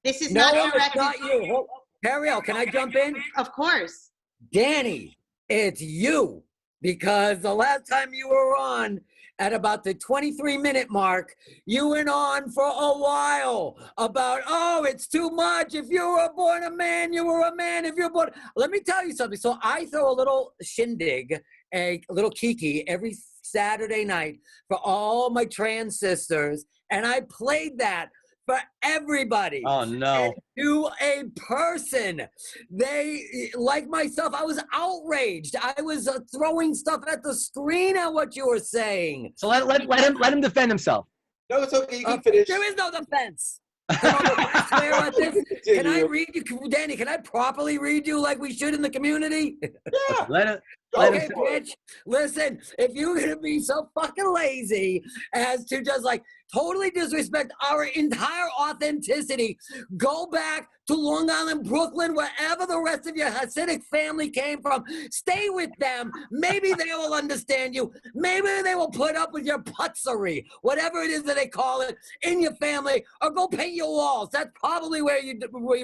Speaker 1: This is
Speaker 5: No,
Speaker 1: not
Speaker 5: it's
Speaker 1: directed.
Speaker 5: not you. Periel, can I jump in?
Speaker 1: Of course.
Speaker 5: Danny, it's you. Because the last time you were on, at about the 23-minute mark, you went on for a while about, oh, it's too much. If you were born a man, you were a man. If you're born, let me tell you something. So I throw a little shindig, a little kiki every Saturday night for all my trans sisters, and I played that for everybody.
Speaker 3: Oh, no.
Speaker 5: And to a person. They, like myself, I was outraged. I was throwing stuff at the screen at what you were saying.
Speaker 3: So let him defend himself.
Speaker 4: No, it's okay. You can finish.
Speaker 5: There is no defense. Come on, can I swear at this? Can I read you, Danny? Can I properly read you like we should in the community?
Speaker 4: Yeah.
Speaker 3: Let him
Speaker 5: Okay, bitch. Listen, if you're gonna be so fucking lazy as to just like totally disrespect our entire authenticity, go back to Long Island, Brooklyn, wherever the rest of your Hasidic family came from. Stay with them. Maybe they will understand you. Maybe they will put up with your putzery, whatever it is that they call it, in your family, or go paint your walls. That's probably where you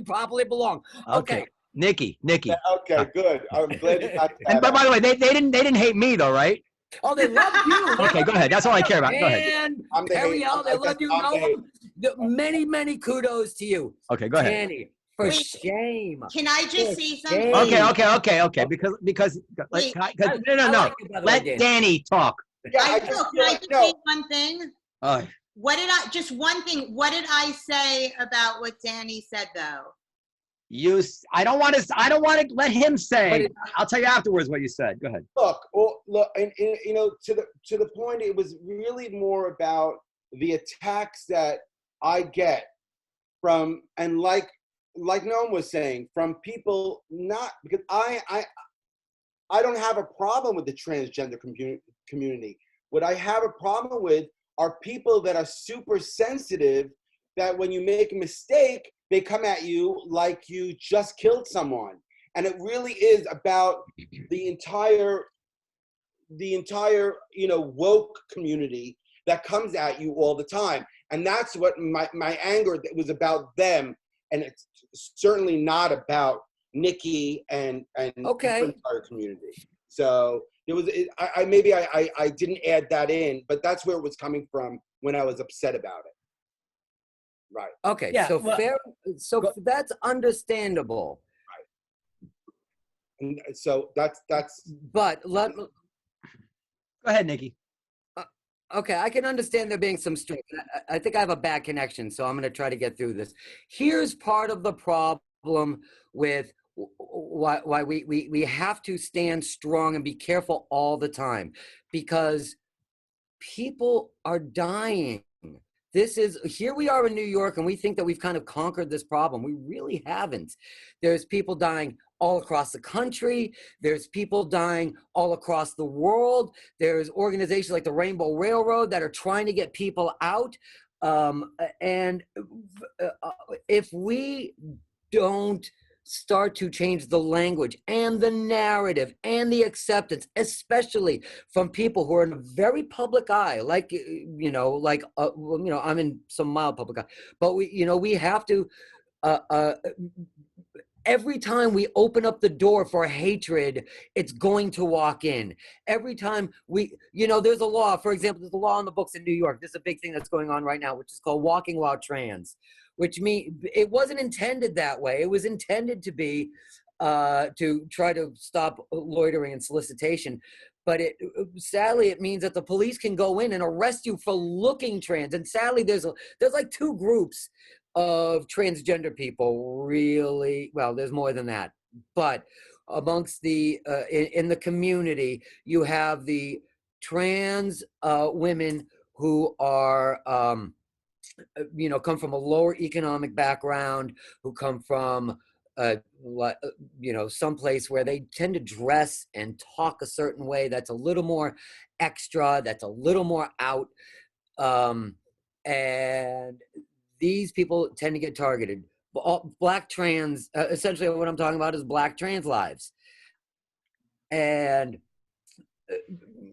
Speaker 5: probably belong. Okay.
Speaker 3: Nikki.
Speaker 4: Yeah, okay, good. I'm glad you got that.
Speaker 3: And by the way, they didn't hate me though, right?
Speaker 5: Oh, they love you.
Speaker 3: Okay, go ahead. That's all I care about. Go ahead.
Speaker 5: And
Speaker 4: I'm the hate.
Speaker 5: Periel, they love you. Noam, many, many kudos to you.
Speaker 3: Okay, go ahead.
Speaker 5: Danny, for
Speaker 1: Wait,
Speaker 5: shame.
Speaker 1: Can I just say something?
Speaker 3: Okay. Because
Speaker 1: Wait,
Speaker 3: no.
Speaker 5: I like you, by the way,
Speaker 3: Let Danny talk.
Speaker 4: Yeah,
Speaker 1: I
Speaker 4: I
Speaker 1: know.
Speaker 4: just
Speaker 1: Can
Speaker 4: feel
Speaker 1: I
Speaker 4: like,
Speaker 1: just
Speaker 4: no.
Speaker 1: say one thing? Just one thing. What did I say about what Danny said though?
Speaker 3: I don't want to let him say. I'll tell you afterwards what you said. Go ahead.
Speaker 4: Look, and you know, to the point, it was really more about the attacks that I get from, and like Noam was saying, from people not, because I don't have a problem with the transgender community. What I have a problem with are people that are super sensitive, that when you make a mistake, they come at you like you just killed someone. And it really is about the entire, you know, woke community that comes at you all the time. And that's what my anger was about them. And it's certainly not about Nikki and the entire community. So it was, I didn't add that in, but that's where it was coming from when I was upset about it. Right.
Speaker 5: Okay.
Speaker 3: Yeah,
Speaker 5: So that's understandable.
Speaker 4: Right. And so that's.
Speaker 5: But
Speaker 3: Go ahead, Nikki.
Speaker 5: Okay, I can understand there being some strength. I think I have a bad connection, so I'm going to try to get through this. Here's part of the problem with why we have to stand strong and be careful all the time, because people are dying. Here we are in New York, and we think that we've kind of conquered this problem. We really haven't. There's people dying all across the country. There's people dying all across the world. There's organizations like the Rainbow Railroad that are trying to get people out. And if we don't start to change the language and the narrative and the acceptance, especially from people who are in a very public eye, like, I'm in some mild public eye, but we have to every time we open up the door for hatred, it's going to walk in. Every time there's a law, for example, there's a law on the books in New York. This is a big thing that's going on right now, which is called walking while trans, which means it wasn't intended that way. It was intended to be to try to stop loitering and solicitation. But sadly, it means that the police can go in and arrest you for looking trans. And sadly, there's like two groups of transgender people, really. Well, there's more than that. But amongst the in the community, you have the trans women who are come from a lower economic background, who come from someplace where they tend to dress and talk a certain way that's a little more extra, that's a little more out, and these people tend to get targeted. Black trans, essentially what I'm talking about is black trans lives. And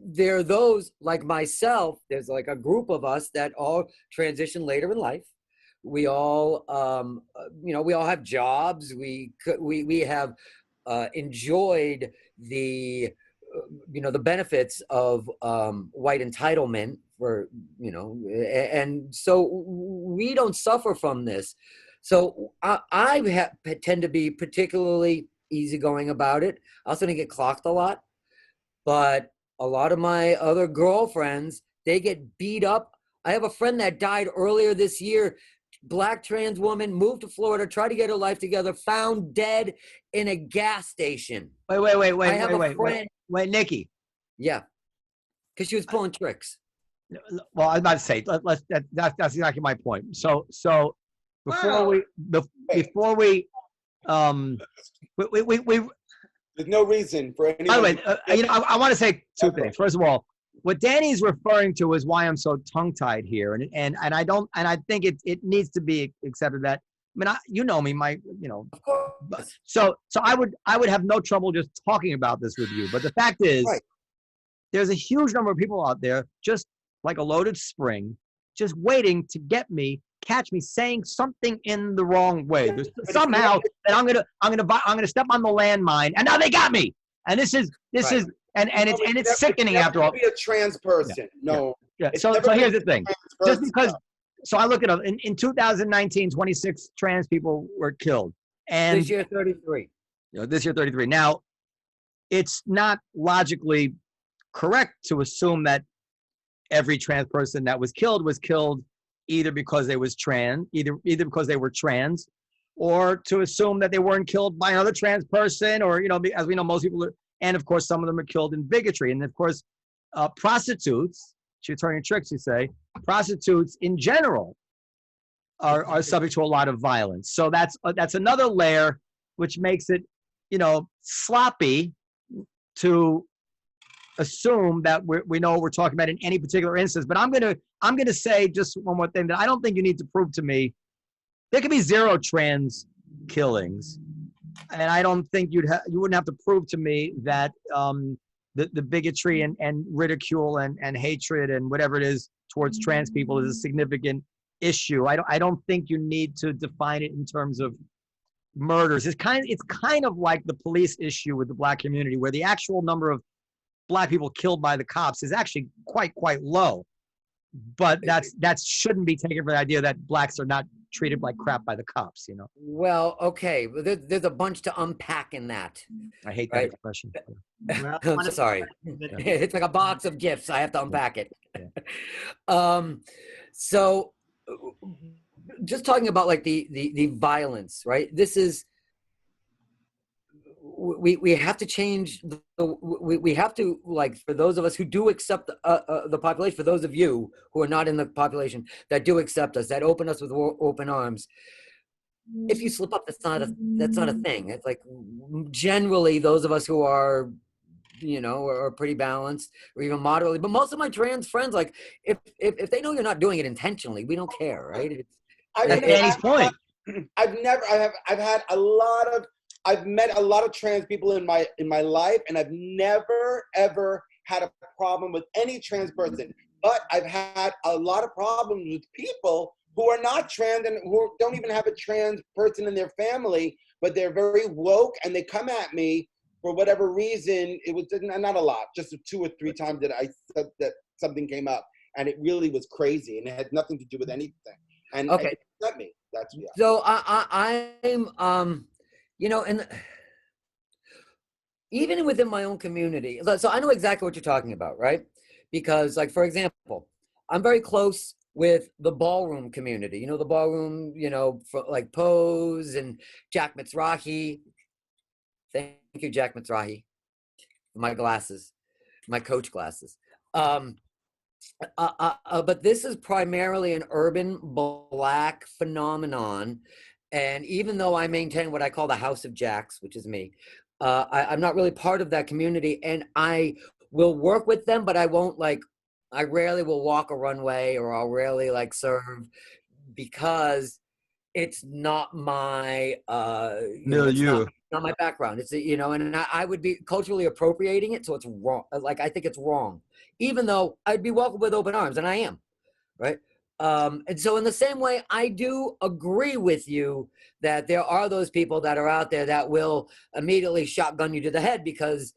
Speaker 5: there are those like myself, there's like a group of us that all transition later in life. We all, we all have jobs. We have enjoyed the benefits of white entitlement and so we don't suffer from this. So I tend to be particularly easygoing about it. I also didn't get clocked a lot, but a lot of my other girlfriends, they get beat up. I have a friend that died earlier this year. Black trans woman, moved to Florida, tried to get her life together, found dead in a gas station.
Speaker 3: Wait, Nikki.
Speaker 5: Yeah, because she was pulling tricks.
Speaker 3: Well, I was about to say, that's exactly my point. So before we
Speaker 4: there's no reason for anyone.
Speaker 3: By the way, I want to say two things. First of all, what Danny's referring to is why I'm so tongue-tied here, and I think it needs to be accepted that. I mean, you know me,
Speaker 5: Of course.
Speaker 3: So I would have no trouble just talking about this with you. But the fact is,
Speaker 5: right,
Speaker 3: there's a huge number of people out there, just like a loaded spring, just waiting to catch me saying something in the wrong way. There's somehow that I'm gonna step on the landmine, and now they got me. And this is and it's sickening after all.
Speaker 4: Be a trans person, no.
Speaker 3: Yeah. So here's the thing. Just because, so I look it up. In 2019, 26 trans people were killed, and
Speaker 5: this year 33.
Speaker 3: This year 33. Now, it's not logically correct to assume that every trans person that was killed either because they was trans, either because they were trans, or to assume that they weren't killed by another trans person, or as we know, most people are. And of course, some of them are killed in bigotry. And of course, prostitutes, she's turning tricks, you say, prostitutes in general are subject to a lot of violence. So that's another layer which makes it, sloppy to assume that we know what we're talking about in any particular instance. But I'm gonna say just one more thing, that I don't think you need to prove to me. There could be 0 trans killings. And I don't think you wouldn't have to prove to me that the bigotry and ridicule and hatred and whatever it is towards trans people is a significant issue. I don't think you need to define it in terms of murders. It's kind of like the police issue with the black community, where the actual number of black people killed by the cops is actually quite low. But that shouldn't be taken for the idea that blacks are not treated like crap by the cops,
Speaker 5: Well, okay, there's a bunch to unpack in that.
Speaker 3: I hate that expression.
Speaker 2: Well,
Speaker 5: I'm sorry. It's like a box of gifts. I have to unpack it. So just talking about like the violence, right? This is, we have to change we have to, like, for those of us who do accept the population, for those of you who are not in the population that do accept us, that open us with open arms, if you slip up, that's not a thing. It's like, generally those of us who are are pretty balanced, or even moderately, but most of my trans friends, like, if they know you're not doing it intentionally, we don't care, right?
Speaker 3: That's Danny's point.
Speaker 4: I've met a lot of trans people in my life, and I've never ever had a problem with any trans person. But I've had a lot of problems with people who are not trans and who don't even have a trans person in their family, but they're very woke, and they come at me for whatever reason. It was not a lot, just 2 or 3 times that I said that something came up, and it really was crazy, and it had nothing to do with anything. And
Speaker 5: Okay.
Speaker 4: it upset me. That's
Speaker 5: So I'm and even within my own community, so I know exactly what you're talking about, right? Because, like, for example, I'm very close with the ballroom community. The ballroom, for, like, Pose and Jack Mizrahi. Thank you, Jack Mizrahi. My glasses, my Coach glasses. But this is primarily an urban Black phenomenon. And even though I maintain what I call the House of Jacks, which is me, I'm not really part of that community. And I will work with them, but I won't, like, I rarely will walk a runway, or I'll rarely, like, serve, because it's not my it's not my background. It's and I would be culturally appropriating it, so it's wrong. Like, I think it's wrong, even though I'd be welcomed with open arms, and I am, right? And so in the same way, I do agree with you that there are those people that are out there that will immediately shotgun you to the head because,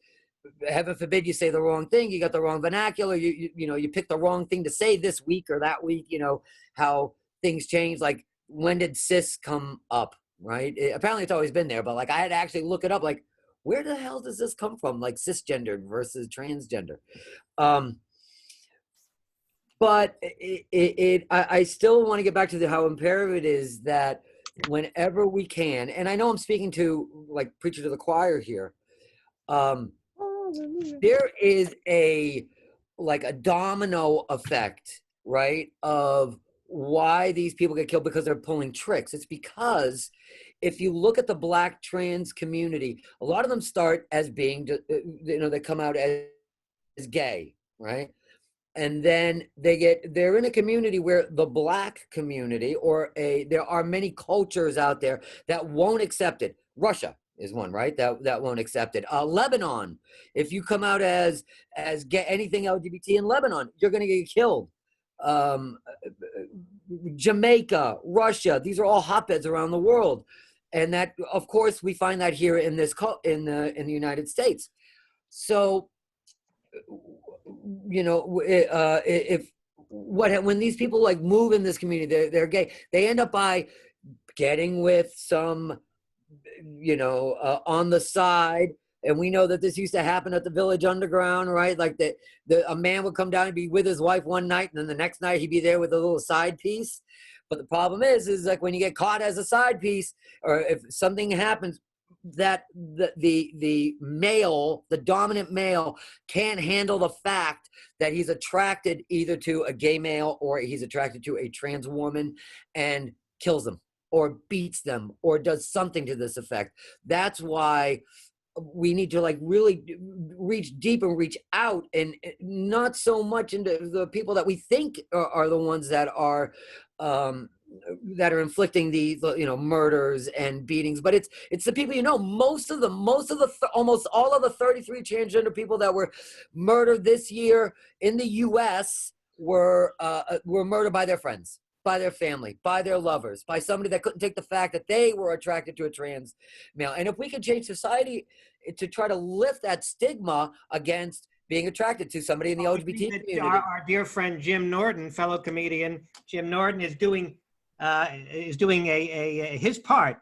Speaker 5: heaven forbid, you say the wrong thing, you got the wrong vernacular, you pick the wrong thing to say this week or that week. How things change. Like, when did cis come up, right? Apparently it's always been there, but, like, I had to actually look it up, like, where the hell does this come from? Like, cisgendered versus transgender. But I still want to get back to how imperative it is that whenever we can, and I know I'm speaking to, like, preacher to the choir here, there is a domino effect, right, of why these people get killed because they're pulling tricks. It's because if you look at the Black trans community, a lot of them start as being, they come out as gay, right? And then they're in a community where the Black community, there are many cultures out there that won't accept it. Russia is one, right? That won't accept it. Lebanon, if you come out as gay, anything LGBT in Lebanon, you're going to get killed. Jamaica, Russia, these are all hotbeds around the world. And that, of course, we find that here in the United States. So, when these people, like, move in this community, they're gay, they end up by getting with some, on the side. And we know that this used to happen at the Village Underground, right? Like, a man would come down and be with his wife one night, and then the next night he'd be there with a little side piece. But the problem is like, when you get caught as a side piece, or if something happens, that the male, the dominant male, can't handle the fact that he's attracted either to a gay male or he's attracted to a trans woman, and kills them or beats them or does something to this effect. That's why we need to, like, really reach deep and reach out, and not so much into the people that we think are the ones that are inflicting the murders and beatings, but it's the people, almost all of the 33 transgender people that were murdered this year in the U.S. were murdered by their friends, by their family, by their lovers, by somebody that couldn't take the fact that they were attracted to a trans male. And if we could change society to try to lift that stigma against being attracted to somebody in the LGBT community.
Speaker 2: Our dear friend Jim Norton, fellow comedian Jim Norton, is doing his part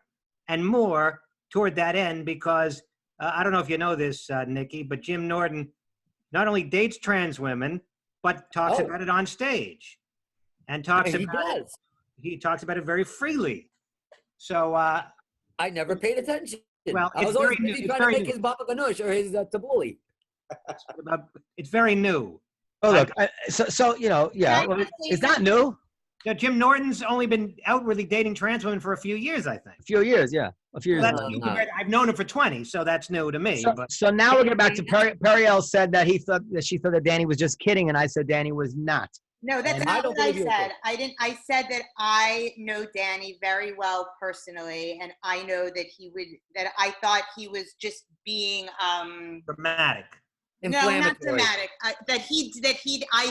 Speaker 2: and more toward that end, because I don't know if you know this, Nikki, but Jim Norton not only dates trans women, but talks about it on stage, and he talks about it very freely. So
Speaker 5: I never paid attention.
Speaker 2: Well,
Speaker 5: I was always busy trying to make his Baba Ganoush or his tabbouleh.
Speaker 2: It's very new.
Speaker 3: Oh, look, it's not new.
Speaker 2: Yeah, Jim Norton's only been outwardly dating trans women for a few years, I think.
Speaker 3: A few years, yeah. A few years.
Speaker 2: Well, I've known him for 20, so that's new to me.
Speaker 3: So now we're getting back to Periel said that she thought that Danny was just kidding, and I said Danny was not.
Speaker 1: No, that's not what I said. I said that I know Danny very well personally, and I know that I thought he was just being
Speaker 2: dramatic.
Speaker 1: No, not
Speaker 5: inflammatory.
Speaker 1: dramatic. I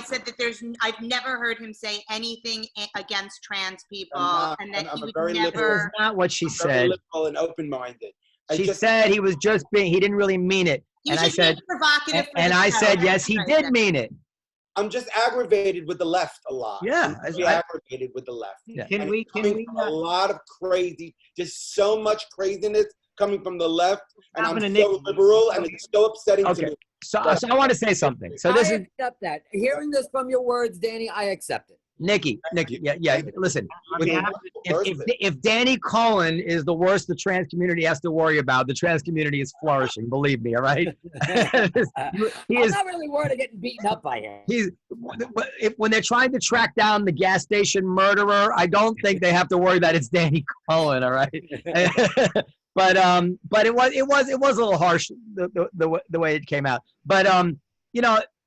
Speaker 1: said that I've never heard him say anything against trans people, and that he would never.
Speaker 3: That's not what she
Speaker 4: I'm very
Speaker 3: said.
Speaker 4: liberal and open-minded.
Speaker 3: She said he was just being, he didn't really mean it.
Speaker 1: And I said, provocative.
Speaker 3: And I said, yes, he did mean it.
Speaker 4: I'm just aggravated with the left a lot.
Speaker 3: Yeah,
Speaker 4: I'm really aggravated with the left.
Speaker 3: Yeah.
Speaker 2: Can we
Speaker 4: a lot of crazy, just so much craziness coming from the left, and I'm so liberal, and it's so upsetting to me.
Speaker 3: So I want to say something. So this is
Speaker 5: accept that. Hearing this from your words, Danny, I accept it.
Speaker 3: Nikki, yeah. Listen, if Danny Cohen is the worst the trans community has to worry about, the trans community is flourishing. Believe me, all right.
Speaker 5: I'm not really worried of getting beaten up by him.
Speaker 3: When they're trying to track down the gas station murderer, I don't think they have to worry that it's Danny Cohen, all right. But it was a little harsh the way it came out. But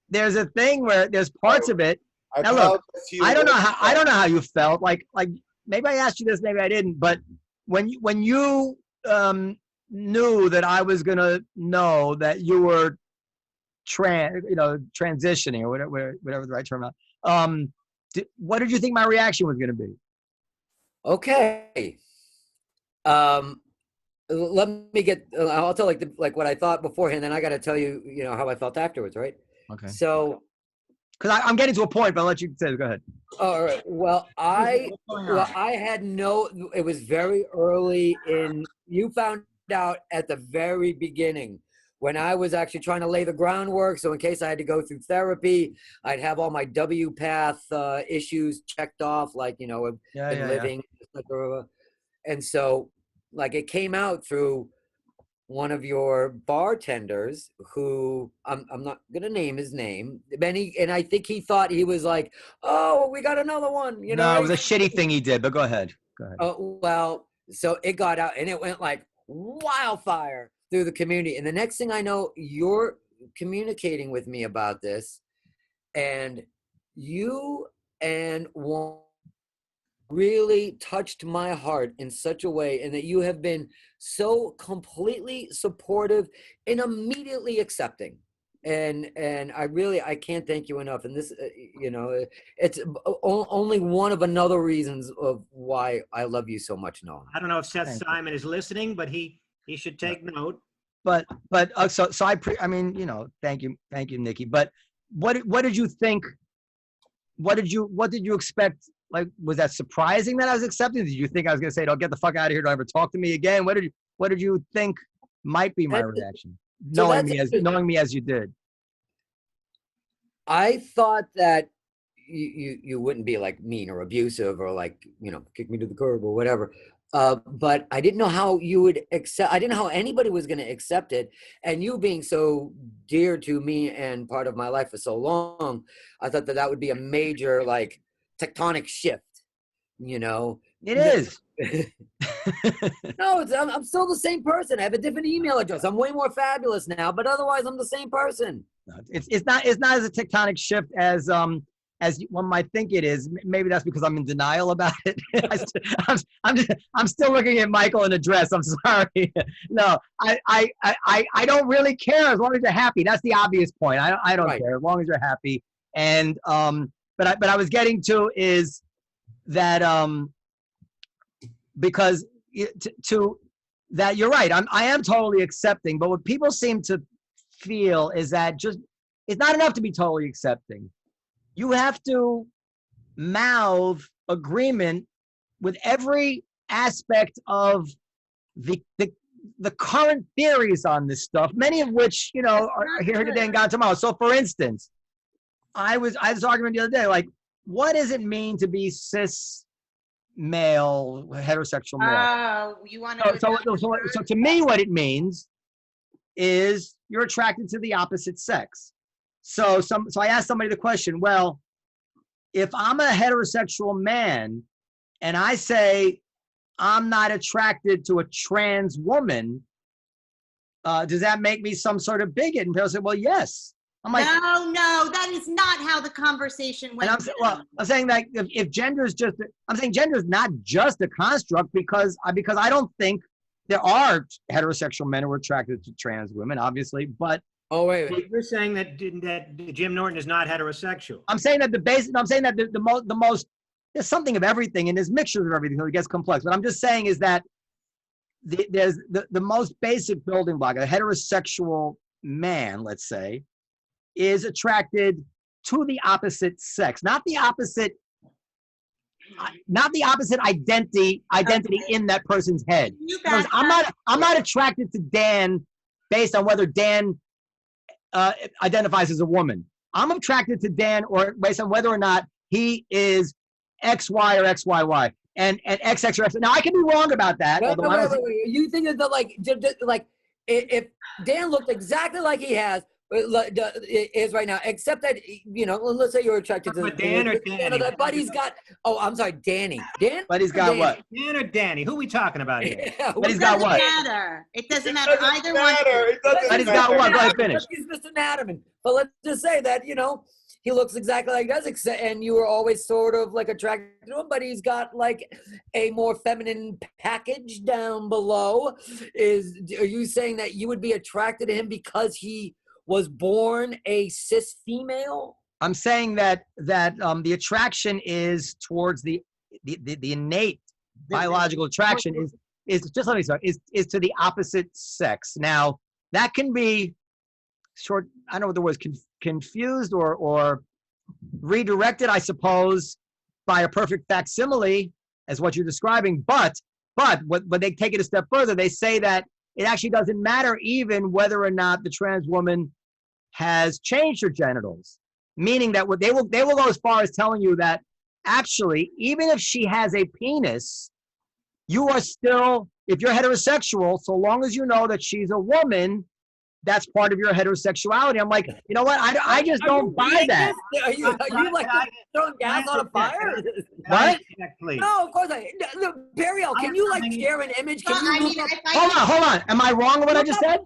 Speaker 3: there's a thing where there's parts of it. Now look, I don't know how you felt. Like maybe I asked you this, maybe I didn't. But when you knew that I was gonna know that you were transitioning or whatever the right term is, what did you think my reaction was gonna be?
Speaker 5: Okay. Let me get. I'll tell like what I thought beforehand, then I got to tell you, how I felt afterwards, right?
Speaker 3: Okay.
Speaker 5: So,
Speaker 3: because I'm getting to a point, but I'll let you say it. Go ahead.
Speaker 5: All right. Well, I had it was very early in. You found out at the very beginning when I was actually trying to lay the groundwork. So in case I had to go through therapy, I'd have all my W path issues checked off, like living, etc. And so. Like it came out through one of your bartenders who I'm not gonna name his name, and I think he thought he was like, oh, we got another one.
Speaker 3: No, it was a shitty thing he did. But go ahead.
Speaker 5: Well, so it got out and it went like wildfire through the community. And the next thing I know, you're communicating with me about this, and you and one really touched my heart in such a way, and that you have been so completely supportive and immediately accepting, and I can't thank you enough. And this it's only one of another reasons of why I love you so much, Noam.
Speaker 2: I don't know if Seth Simon is listening, but he should take note.
Speaker 3: But thank you, Nikki. But what did you think? What did you expect? Like, was that surprising that I was accepting? Did you think I was going to say, "Don't get the fuck out of here! Don't ever talk to me again"? What did you think might be my reaction, knowing me as you did?
Speaker 5: I thought that you wouldn't be like mean or abusive or like kick me to the curb or whatever. But I didn't know how you would accept. I didn't know how anybody was going to accept it. And you being so dear to me and part of my life for so long, I thought that would be a major like tectonic shift.
Speaker 3: It is.
Speaker 5: No, I'm still the same person. I have a different email address. I'm way more fabulous now, but otherwise I'm the same person.
Speaker 3: It's not as a tectonic shift as one might think it is. Maybe that's because I'm in denial about it. I'm still looking at Michael in a dress. I'm sorry. No, I don't really care as long as you're happy. That's the obvious point. I don't care as long as you're happy. And but I was getting to is that because to that you're right. I am totally accepting. But what people seem to feel is that just it's not enough to be totally accepting. You have to mouth agreement with every aspect of the current theories on this stuff, many of which, are here today and gone tomorrow. So for instance, I was arguing the other day, like, what does it mean to be cis male, heterosexual male?
Speaker 1: Oh, you want to
Speaker 3: so to me, what it means is you're attracted to the opposite sex. So I asked somebody the question, well, if I'm a heterosexual man and I say I'm not attracted to a trans woman, does that make me some sort of bigot? And people say, well, yes. I'm like,
Speaker 1: no, that is not how the conversation went.
Speaker 3: And I'm saying that if gender is I'm saying gender is not just a construct because I don't think there are heterosexual men who are attracted to trans women, obviously, but
Speaker 5: Oh wait.
Speaker 2: You're saying that Jim Norton is not heterosexual.
Speaker 3: I'm saying that the most there's something of everything and there's mixtures of everything, so it gets complex. What I'm just saying is that there's the most basic building block. A heterosexual man, let's say, is attracted to the opposite sex, not the opposite identity in that person's head. Because I'm not attracted to Dan based on whether Dan identifies as a woman. I'm attracted to Dan or based on whether or not he is XY or XYY and XX or X. Now I can be wrong about that.
Speaker 5: Wait. You think that like if Dan looked exactly like he is right now, except that, you know, let's say you're attracted to
Speaker 2: Dan or Danny?
Speaker 5: But he's got, I'm sorry, Danny. Dan?
Speaker 3: But he's got
Speaker 5: Danny?
Speaker 3: what?
Speaker 2: Dan or Danny? Who are we talking about here?
Speaker 5: Yeah,
Speaker 3: But he's got what?
Speaker 1: It doesn't matter. Either one.
Speaker 3: But he's got what? Go ahead, finish.
Speaker 5: He's Mr. Naturman. But let's just say that, you know, he looks exactly like he does, and you were always sort of like attracted to him, but he's got like a more feminine package down below. Are you saying that you would be attracted to him because he was born a cis female?
Speaker 3: I'm saying that the attraction is towards the innate biological attraction is just let me start is to the opposite sex. Now that can be short. I don't know what the word is, confused or redirected, I suppose, by a perfect facsimile as what you're describing. But when they take it a step further, they say that it actually doesn't matter even whether or not the trans woman has changed her genitals, meaning that they will go as far as telling you that actually, even if she has a penis, you are still, if you're heterosexual, so long as you know that she's a woman, that's part of your heterosexuality. I'm like, you know what? I just don't buy that.
Speaker 5: Are you like throwing gas on a fire?
Speaker 3: What?
Speaker 5: No, of course not. Look, Periel, can you like share an image? Can you
Speaker 3: Hold on. Am I wrong in what I just said?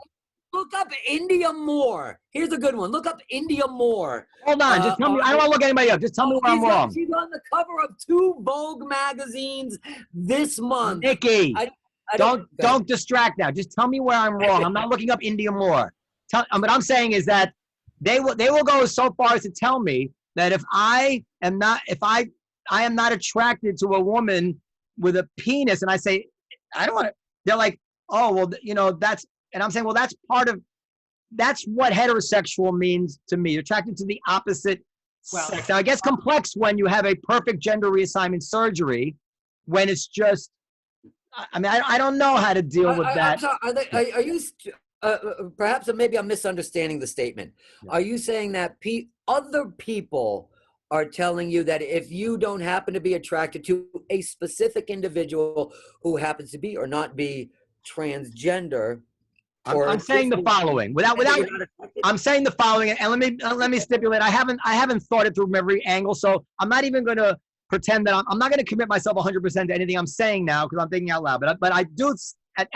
Speaker 5: Look up India Moore. Here's a good one. Look up India Moore.
Speaker 3: Hold on. Just tell me. I don't want to look anybody up. Just tell me where I'm wrong.
Speaker 5: She's on the cover of 2 Vogue magazines this month.
Speaker 3: Nikki, don't distract now. Just tell me where I'm wrong. I'm not looking up India Moore. What I'm saying is that they will go so far as to tell me that if I am not attracted to a woman with a penis, and I say I don't want to, they're like, oh well, you know, that's. And I'm saying, well, that's what heterosexual means to me. You're attracted to the opposite sex. Now, it gets complex when you have a perfect gender reassignment surgery, when it's just, I mean, I don't know how to deal with that.
Speaker 5: I'm sorry, are you, perhaps maybe I'm misunderstanding the statement. Yeah. Are you saying that other people are telling you that if you don't happen to be attracted to a specific individual who happens to be or not be transgender,
Speaker 3: I'm saying the following. I'm saying the following, and let me stipulate. I haven't thought it through from every angle, so I'm not even going to pretend that I'm not going to commit myself 100% to anything I'm saying now because I'm thinking out loud. But I do at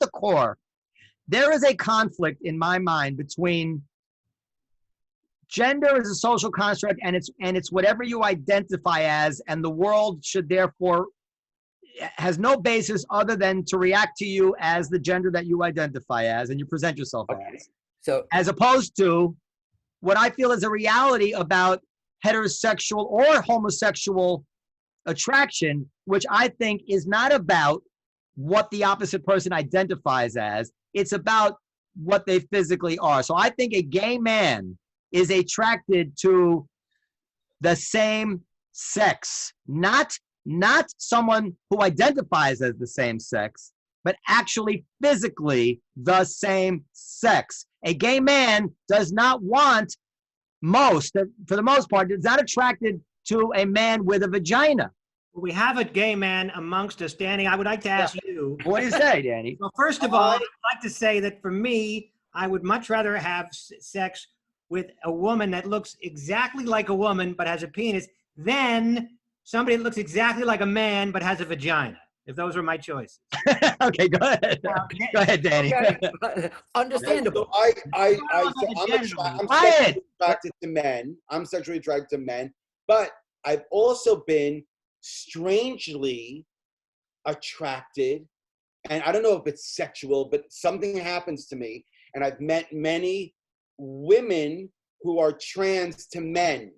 Speaker 3: the core, there is a conflict in my mind between gender as a social construct and it's whatever you identify as, and the world should therefore has no basis other than to react to you as the gender that you identify as and you present yourself as. So, as opposed to what I feel is a reality about heterosexual or homosexual attraction, which I think is not about what the opposite person identifies as. It's about what they physically are. So I think a gay man is attracted to the same sex, not someone who identifies as the same sex, but actually physically the same sex. A gay man does not want for the most part, is not attracted to a man with a vagina.
Speaker 2: We have a gay man amongst us. Danny, I would like to ask you.
Speaker 3: What do you say, Danny?
Speaker 2: Well, first of all, I'd like to say that for me, I would much rather have sex with a woman that looks exactly like a woman but has a penis than somebody that looks exactly like a man but has a vagina, if those were my choices.
Speaker 3: Okay, go ahead. Go ahead, Danny.
Speaker 5: Okay. Understandable.
Speaker 4: So I'm sexually attracted to men. I'm sexually attracted to men, but I've also been strangely attracted, and I don't know if it's sexual, but something happens to me, and I've met many women who are trans to men,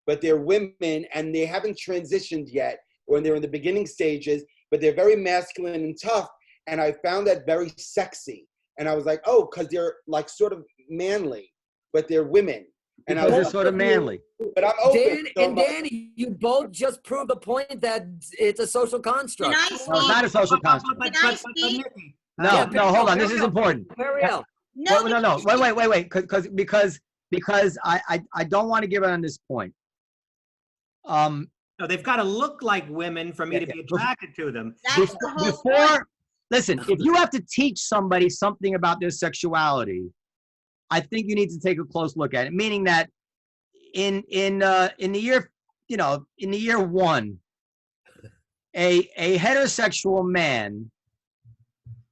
Speaker 4: but they're women and they haven't transitioned yet, or they're in the beginning stages, but they're very masculine and tough. And I found that very sexy. And I was like, oh, because they're like sort of manly, but they're women. And
Speaker 3: Because they're sort of manly.
Speaker 4: But I'm open.
Speaker 5: Dan and Danny, you both just proved the point that it's a social construct.
Speaker 1: Can I
Speaker 3: No, it's
Speaker 1: speak?
Speaker 3: not a social construct.
Speaker 1: Can I speak?
Speaker 3: No, hold on. This is important.
Speaker 5: Periel.
Speaker 1: No,
Speaker 3: No. Wait. Because I don't want to give it on this point.
Speaker 2: No, they've got to look like women for me to be attracted to them.
Speaker 1: That's the whole point.
Speaker 3: Listen, if you have to teach somebody something about their sexuality, I think you need to take a close look at it. Meaning that in the year one, a heterosexual man,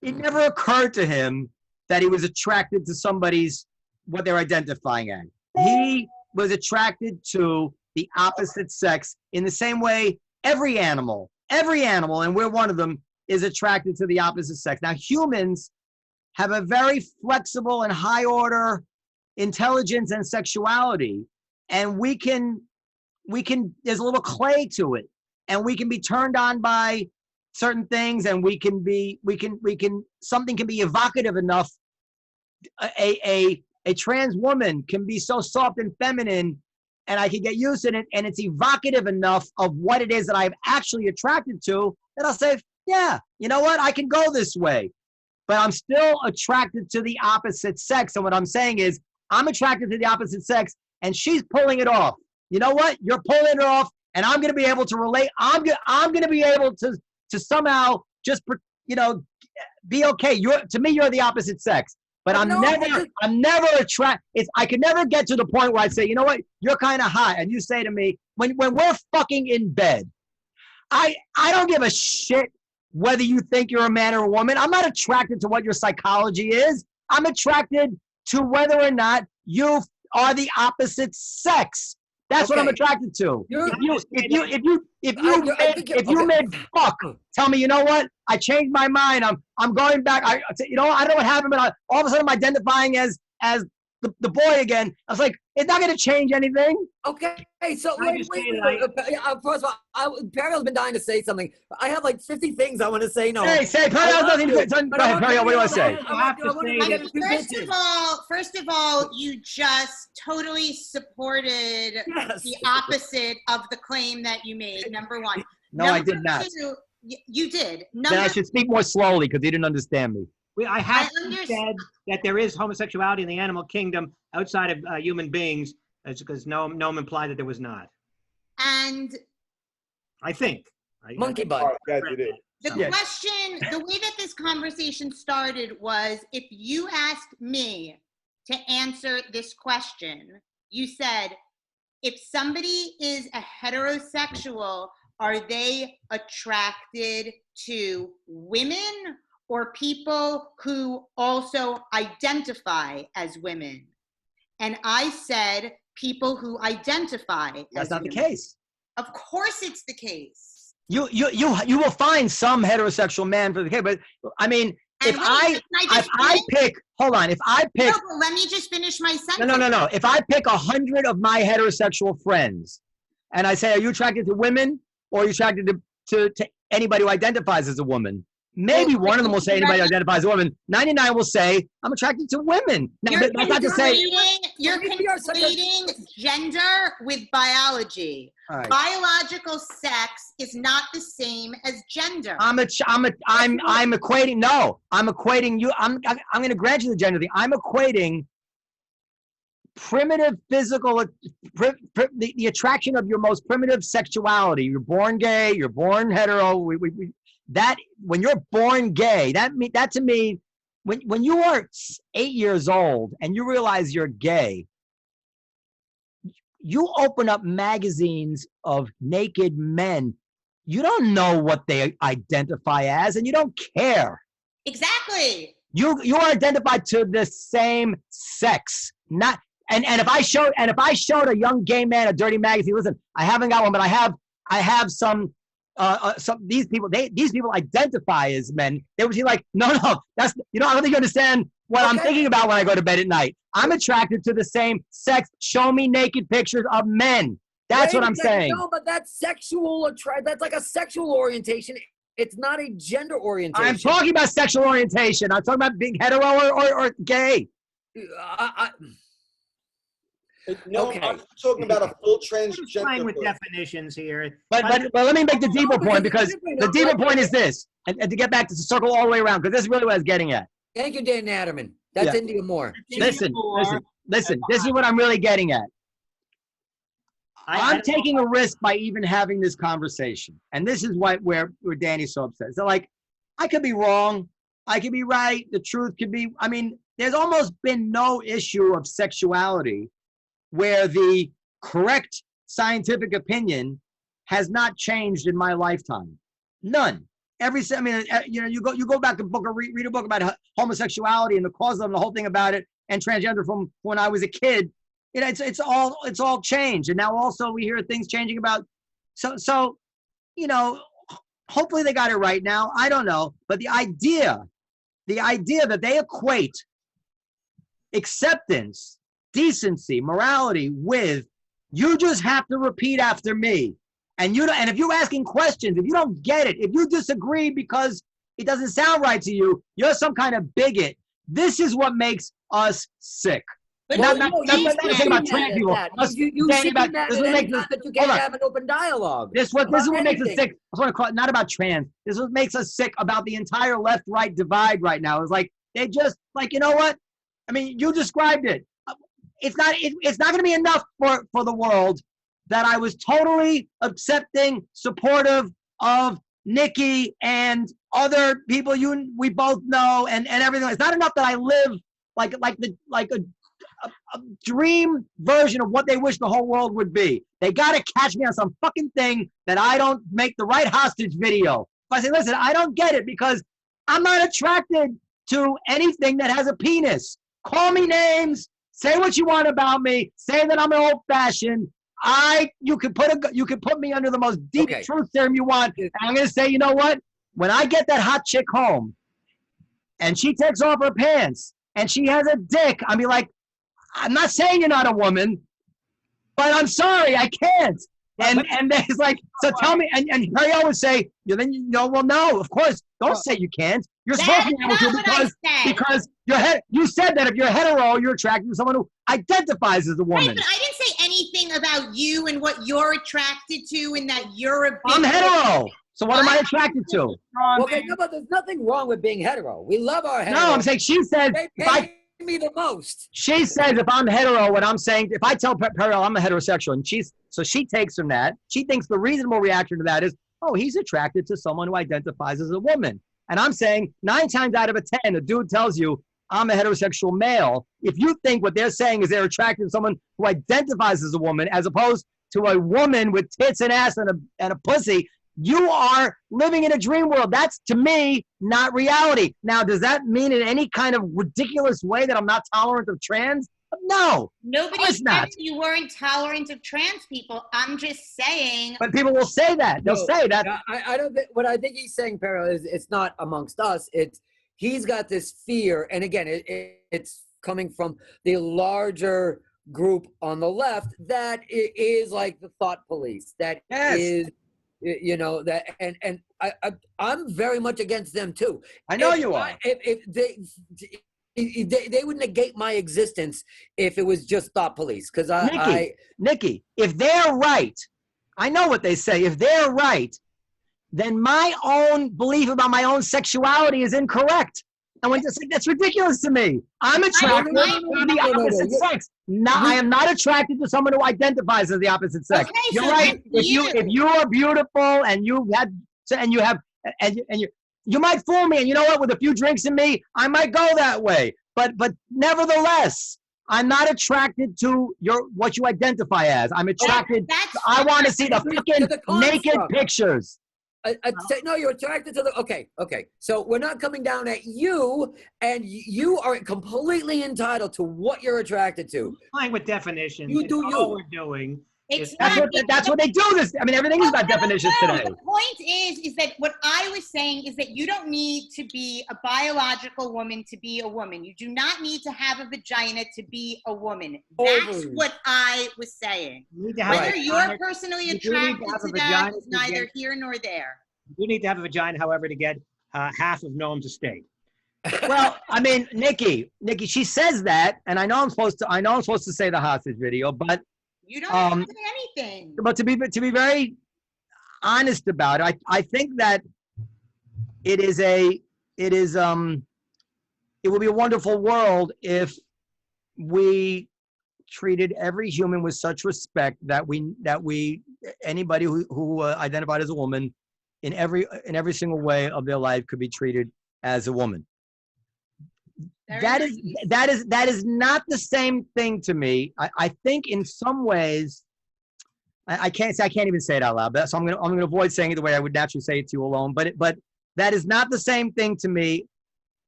Speaker 3: it never occurred to him that he was attracted to somebody's what they're identifying as. He was attracted to the opposite sex in the same way every animal, and we're one of them, is attracted to the opposite sex. Now, humans have a very flexible and high order intelligence and sexuality, and we can, there's a little clay to it, and we can be turned on by certain things, and something can be evocative enough. A trans woman can be so soft and feminine, and I can get used to it, and it's evocative enough of what it is that I'm actually attracted to, that I'll say, yeah, you know what, I can go this way. But I'm still attracted to the opposite sex, and what I'm saying is, I'm attracted to the opposite sex, and she's pulling it off. You know what? You're pulling it off, and I'm going to be able to relate. I'm going to be able to somehow just, be okay. To me, you're the opposite sex. But I'm never attracted. I could never get to the point where I say, you know what, you're kind of hot, and you say to me, when we're fucking in bed, I don't give a shit whether you think you're a man or a woman. I'm not attracted to what your psychology is. I'm attracted to whether or not you are the opposite sex. That's what I'm attracted to. If you made fuck, tell me, you know what? I changed my mind. I'm going back. I don't know what happened, but all of a sudden I'm identifying as the boy again. I was like, it's not going to change anything.
Speaker 5: Okay, so wait. First of all, Periel's been dying to say something. I have like 50 things I want to say. No.
Speaker 3: Say, Periel's nothing to say. Go ahead, Periel, what do you want to say?
Speaker 1: First of all, you just totally supported the opposite of the claim that you made, number one.
Speaker 3: No, I did not.
Speaker 1: Two, you did.
Speaker 3: Then I should speak more slowly because you didn't understand me.
Speaker 2: I have said that there is homosexuality in the animal kingdom outside of human beings, because Noam implied that there was not.
Speaker 1: And
Speaker 2: I think.
Speaker 5: Monkey butt.
Speaker 4: Yes, it is.
Speaker 1: The question, the way that this conversation started was, if you asked me to answer this question, you said, if somebody is a heterosexual, are they attracted to women or people who also identify as women? And I said, people who identify as
Speaker 3: That's not
Speaker 1: women.
Speaker 3: the case.
Speaker 1: Of course it's the case.
Speaker 3: You will find some heterosexual man for the case, but I mean, if I pick, no,
Speaker 1: but let me just finish my sentence.
Speaker 3: No. If I pick 100 of my heterosexual friends and I say, are you attracted to women or are you attracted to anybody who identifies as a woman? Maybe one of them will say anybody who identifies as a woman. 99 will say, I'm attracted to women. Now, that's not to say...
Speaker 1: You're conflating gender with biology.
Speaker 3: Right.
Speaker 1: Biological sex is not the same as gender.
Speaker 3: I'm equating you. I'm going to grant you the gender thing. I'm equating primitive physical, the attraction of your most primitive sexuality. You're born gay, you're born hetero. That when you're born gay, that to me, when you are 8 years old and you realize you're gay, you open up magazines of naked men. You don't know what they identify as, and you don't care.
Speaker 1: Exactly.
Speaker 3: You are identified to the same sex, not. And if I showed a young gay man a dirty magazine, listen, I haven't got one, but I have some these people identify as men. They would be like, no, that's, I don't think you understand what I'm
Speaker 5: Okay.
Speaker 3: thinking about when I go to bed at night. I'm attracted to the same sex. Show me naked pictures of men. That's
Speaker 5: Wait
Speaker 3: what
Speaker 5: a
Speaker 3: I'm
Speaker 5: second.
Speaker 3: saying.
Speaker 5: No, but that's sexual that's like a sexual orientation. It's not a gender orientation.
Speaker 3: I'm talking about sexual orientation. I'm talking about being hetero or gay.
Speaker 4: No,
Speaker 5: Okay.
Speaker 4: I'm talking about a full
Speaker 2: We're just playing
Speaker 4: transgender
Speaker 2: with
Speaker 4: person.
Speaker 2: definitions here.
Speaker 3: But let me make the deeper
Speaker 5: because
Speaker 3: point, because
Speaker 5: simply
Speaker 3: the
Speaker 5: not
Speaker 3: deeper
Speaker 5: like-
Speaker 3: point is this, and to get back to the circle all the way around, because this is really what I was getting at.
Speaker 5: Thank you, Dan Naturman. That's
Speaker 3: Yeah.
Speaker 5: India Moore.
Speaker 3: Listen. This is what I'm really getting at. I'm taking a risk by even having this conversation, and this is where Danny's so upset. So, like, I could be wrong, I could be right. The truth could be. I mean, there's almost been no issue of sexuality where the correct scientific opinion has not changed in my lifetime. None. You go back and read a book about homosexuality and the cause of the whole thing about it, and transgender from when I was a kid. It's all changed, and now also we hear things changing about. So, hopefully they got it right now. I don't know, but the idea that they equate acceptance, decency, morality with you just have to repeat after me. And if you're asking questions, if you don't get it, if you disagree because it doesn't sound right to you, you're some kind of bigot. This is what makes us sick.
Speaker 1: But
Speaker 3: Not
Speaker 1: you
Speaker 3: saying about trans people.
Speaker 5: You
Speaker 3: Saying
Speaker 5: should
Speaker 3: about-
Speaker 5: be mad
Speaker 3: this
Speaker 5: at
Speaker 3: is what
Speaker 5: any
Speaker 3: makes
Speaker 5: time
Speaker 3: us-
Speaker 5: that you
Speaker 3: hold
Speaker 5: can't
Speaker 3: on.
Speaker 5: have an open dialogue.
Speaker 3: This is what makes us
Speaker 5: anything.
Speaker 3: sick. I want to call it not about trans. This is what makes us sick about the entire left-right divide right now. It's like they just like, you know what? I mean, you described it. It's not going to be enough for the world that I was totally accepting, supportive of Nikki and other people we both know and everything. It's not enough that I live like a dream version of what they wish the whole world would be. They got to catch me on some fucking thing that I don't make the right hostage video. If I say, listen, I don't get it because I'm not attracted to anything that has a penis. Call me names. Say what you want about me. Say that I'm an old-fashioned. You could put me under the most deep truth serum you want. And I'm going to say, you know what? When I get that hot chick home and she takes off her pants and she has a dick, I'll be like, I'm not saying you're not a woman, but I'm sorry, I can't. And it's like, so tell me, and Periel would say, well, no, of course, don't say you can't. You're supposed to be able to because you said that if you're hetero, you're attracted to someone who identifies as a woman.
Speaker 1: Right, but I didn't say anything about you and what you're attracted to and that you're a
Speaker 3: I'm hetero. So what am I attracted to?
Speaker 5: Okay, no, but there's nothing wrong with being hetero. We love our hetero.
Speaker 3: No, I'm saying she said,
Speaker 5: They pay me the most.
Speaker 3: She says if I'm hetero, what I'm saying, if I tell Periel I'm a heterosexual, and she takes from that, she thinks the reasonable reaction to that is, oh, he's attracted to someone who identifies as a woman. And I'm saying 9 times out of 10, a dude tells you, I'm a heterosexual male. If you think what they're saying is they're attracted to someone who identifies as a woman, as opposed to a woman with tits and ass and a pussy, you are living in a dream world. That's, to me, not reality. Now, does that mean in any kind of ridiculous way that I'm not tolerant of trans? No.
Speaker 1: Nobody said you weren't tolerant of trans people. I'm just saying.
Speaker 3: But people will say that. They'll say that.
Speaker 5: I don't think, what I think he's saying, Periel, is it's not amongst us. He's got this fear. And again, it's coming from the larger group on the left that is like the thought police. That is, that, and I'm very much against them too.
Speaker 3: I know you are.
Speaker 5: If they would negate my existence if it was just thought police. Because
Speaker 3: Nikki, if they're right, I know what they say. If they're right, then my own belief about my own sexuality is incorrect. And that's ridiculous to me. I'm attracted to the opposite sex. I am not attracted to someone who identifies as the opposite sex.
Speaker 1: Okay,
Speaker 3: You're
Speaker 1: so
Speaker 3: right. If you are beautiful and you might fool me, and you know what? With a few drinks in me, I might go that way. But nevertheless, I'm not attracted to what you identify as. I'm attracted. I want to see the fucking naked pictures.
Speaker 5: No, you're attracted to the. Okay. So we're not coming down at you, and you are completely entitled to what you're attracted to.
Speaker 2: Playing with definitions.
Speaker 5: You do
Speaker 2: all we're doing.
Speaker 1: It's
Speaker 3: That's
Speaker 1: not.
Speaker 3: that's what they do. Everything is about definitions today.
Speaker 1: The point is that what I was saying is that you don't need to be a biological woman to be a woman. You do not need to have a vagina to be a woman. That's what I was saying. Whether you're personally attracted to that is neither here nor there.
Speaker 2: You need to have a vagina, however, to get half of Noam's estate.
Speaker 3: Well, Nikki, she says that, and I know I'm supposed to say the hostage video, but
Speaker 1: you don't have to say anything.
Speaker 3: But to be very honest about it, I think that it would be a wonderful world if we treated every human with such respect that anybody who identified as a woman in every single way of their life could be treated as a woman. That is not the same thing to me. I think in some ways, I can't even say it out loud, so I'm gonna avoid saying it the way I would naturally say it to you alone. But that is not the same thing to me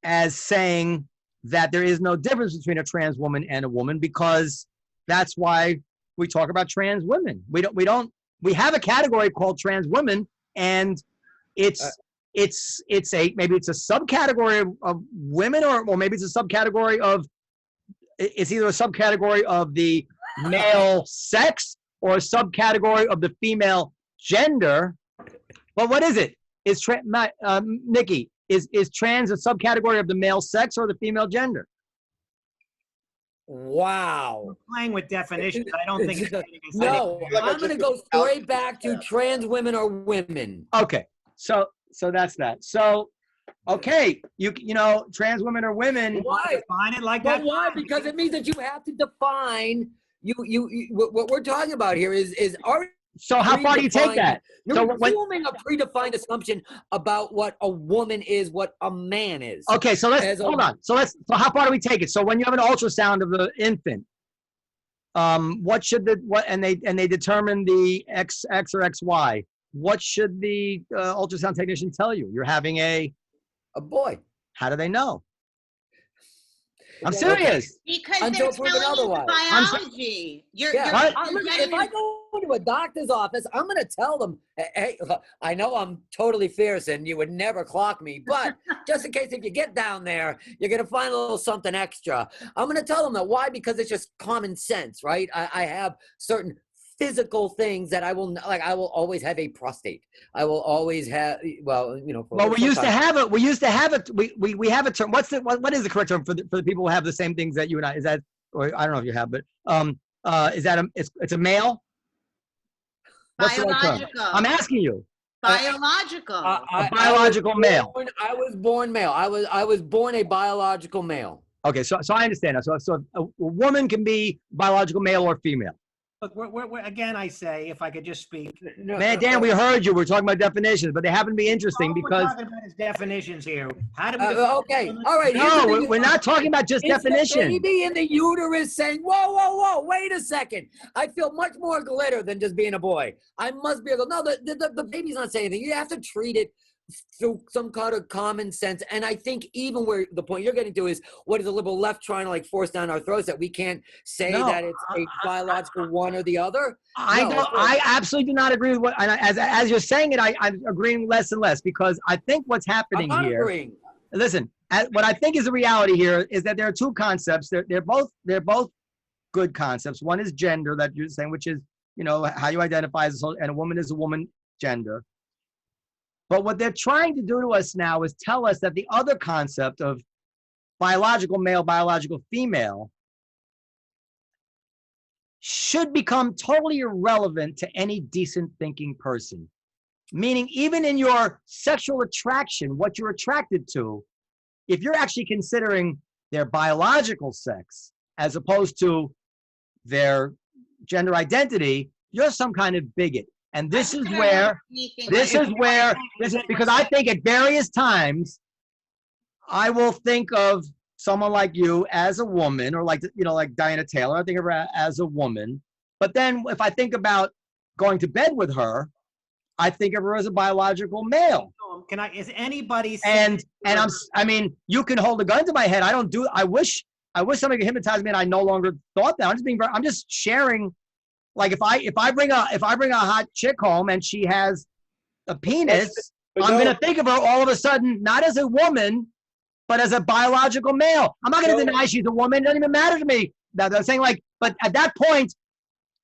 Speaker 3: as saying that there is no difference between a trans woman and a woman, because that's why we talk about trans women. We have a category called trans women, and maybe it's a subcategory of women, or maybe it's a subcategory of, it's either a subcategory of the male sex or a subcategory of the female gender. But what is it? Nikki, is trans a subcategory of the male sex or the female gender?
Speaker 5: Wow.
Speaker 2: We're playing with definitions. I don't think it's
Speaker 5: no, I'm going to go straight back to trans women are women.
Speaker 3: Okay. So that's that. So, okay, you know, trans women are women.
Speaker 5: Why?
Speaker 2: Define it like that.
Speaker 5: Why? Because it means that you have to define. What we're talking about here is
Speaker 3: so how far do you take that?
Speaker 5: You're assuming a predefined assumption about what a woman is, what a man is.
Speaker 3: Okay, so hold on. So how far do we take it? So when you have an ultrasound of the infant, and they determine the XX or XY, what should the ultrasound technician tell you? You're having a
Speaker 5: boy.
Speaker 3: How do they know? I'm serious.
Speaker 1: Because
Speaker 5: until
Speaker 1: they're telling you the biology.
Speaker 5: If I go into a doctor's office, I'm going to tell them, hey, I know I'm totally fierce and you would never clock me, but just in case if you get down there, you're going to find a little something extra. I'm going to tell them that. Why? Because it's just common sense, right? I have certain physical things that I will always have a prostate. I will always have, we used to have it. We have a term. What is the correct term for the people who have the same things that you and I, is that, or I don't know if you have, but is that it's a male?
Speaker 1: Biological.
Speaker 3: I'm asking you.
Speaker 1: Biological.
Speaker 3: A biological male.
Speaker 5: I was born male. I was born a biological male.
Speaker 3: Okay, so I understand that. So a woman can be biological male or female.
Speaker 2: Look, we're again, I say, if I could just speak.
Speaker 3: Man, Dan, we heard you. We're talking about definitions, but they happen to be interesting because
Speaker 2: we're talking about is definitions here. How do we?
Speaker 5: Okay, all right.
Speaker 3: No, we're not talking about just definitions.
Speaker 5: The baby in the uterus saying, "Whoa, wait a second! I feel much more glitter than just being a boy. I must be able." No, the baby's not saying anything. You have to treat it through some kind of common sense. And I think even where the point you're getting to is, what is the liberal left trying to force down our throats, that we can't say that it's a biological one or the other?
Speaker 3: I absolutely do not agree with what, as you're saying it, I'm agreeing less and less, because I think what's happening here.
Speaker 5: Agreeing.
Speaker 3: Listen, what I think is the reality here is that there are two concepts. They're both good concepts. One is gender, that you're saying, which is, how you identify as and a woman is a woman gender. But what they're trying to do to us now is tell us that the other concept of biological male, biological female should become totally irrelevant to any decent thinking person. Meaning, even in your sexual attraction, what you're attracted to, if you're actually considering their biological sex as opposed to their gender identity, you're some kind of bigot. And this is because I think at various times, I will think of someone like you as a woman, or like Diana Taylor, I think of her as a woman. But then if I think about going to bed with her, I think of her as a biological male.
Speaker 2: Is anybody
Speaker 3: and you can hold a gun to my head. I wish somebody could hypnotize me and I no longer thought that. I'm just sharing Like if I bring a hot chick home and she has a penis, I'm gonna think of her all of a sudden not as a woman, but as a biological male. I'm not gonna deny she's a woman. It doesn't even matter to me. I'm saying like, but at that point,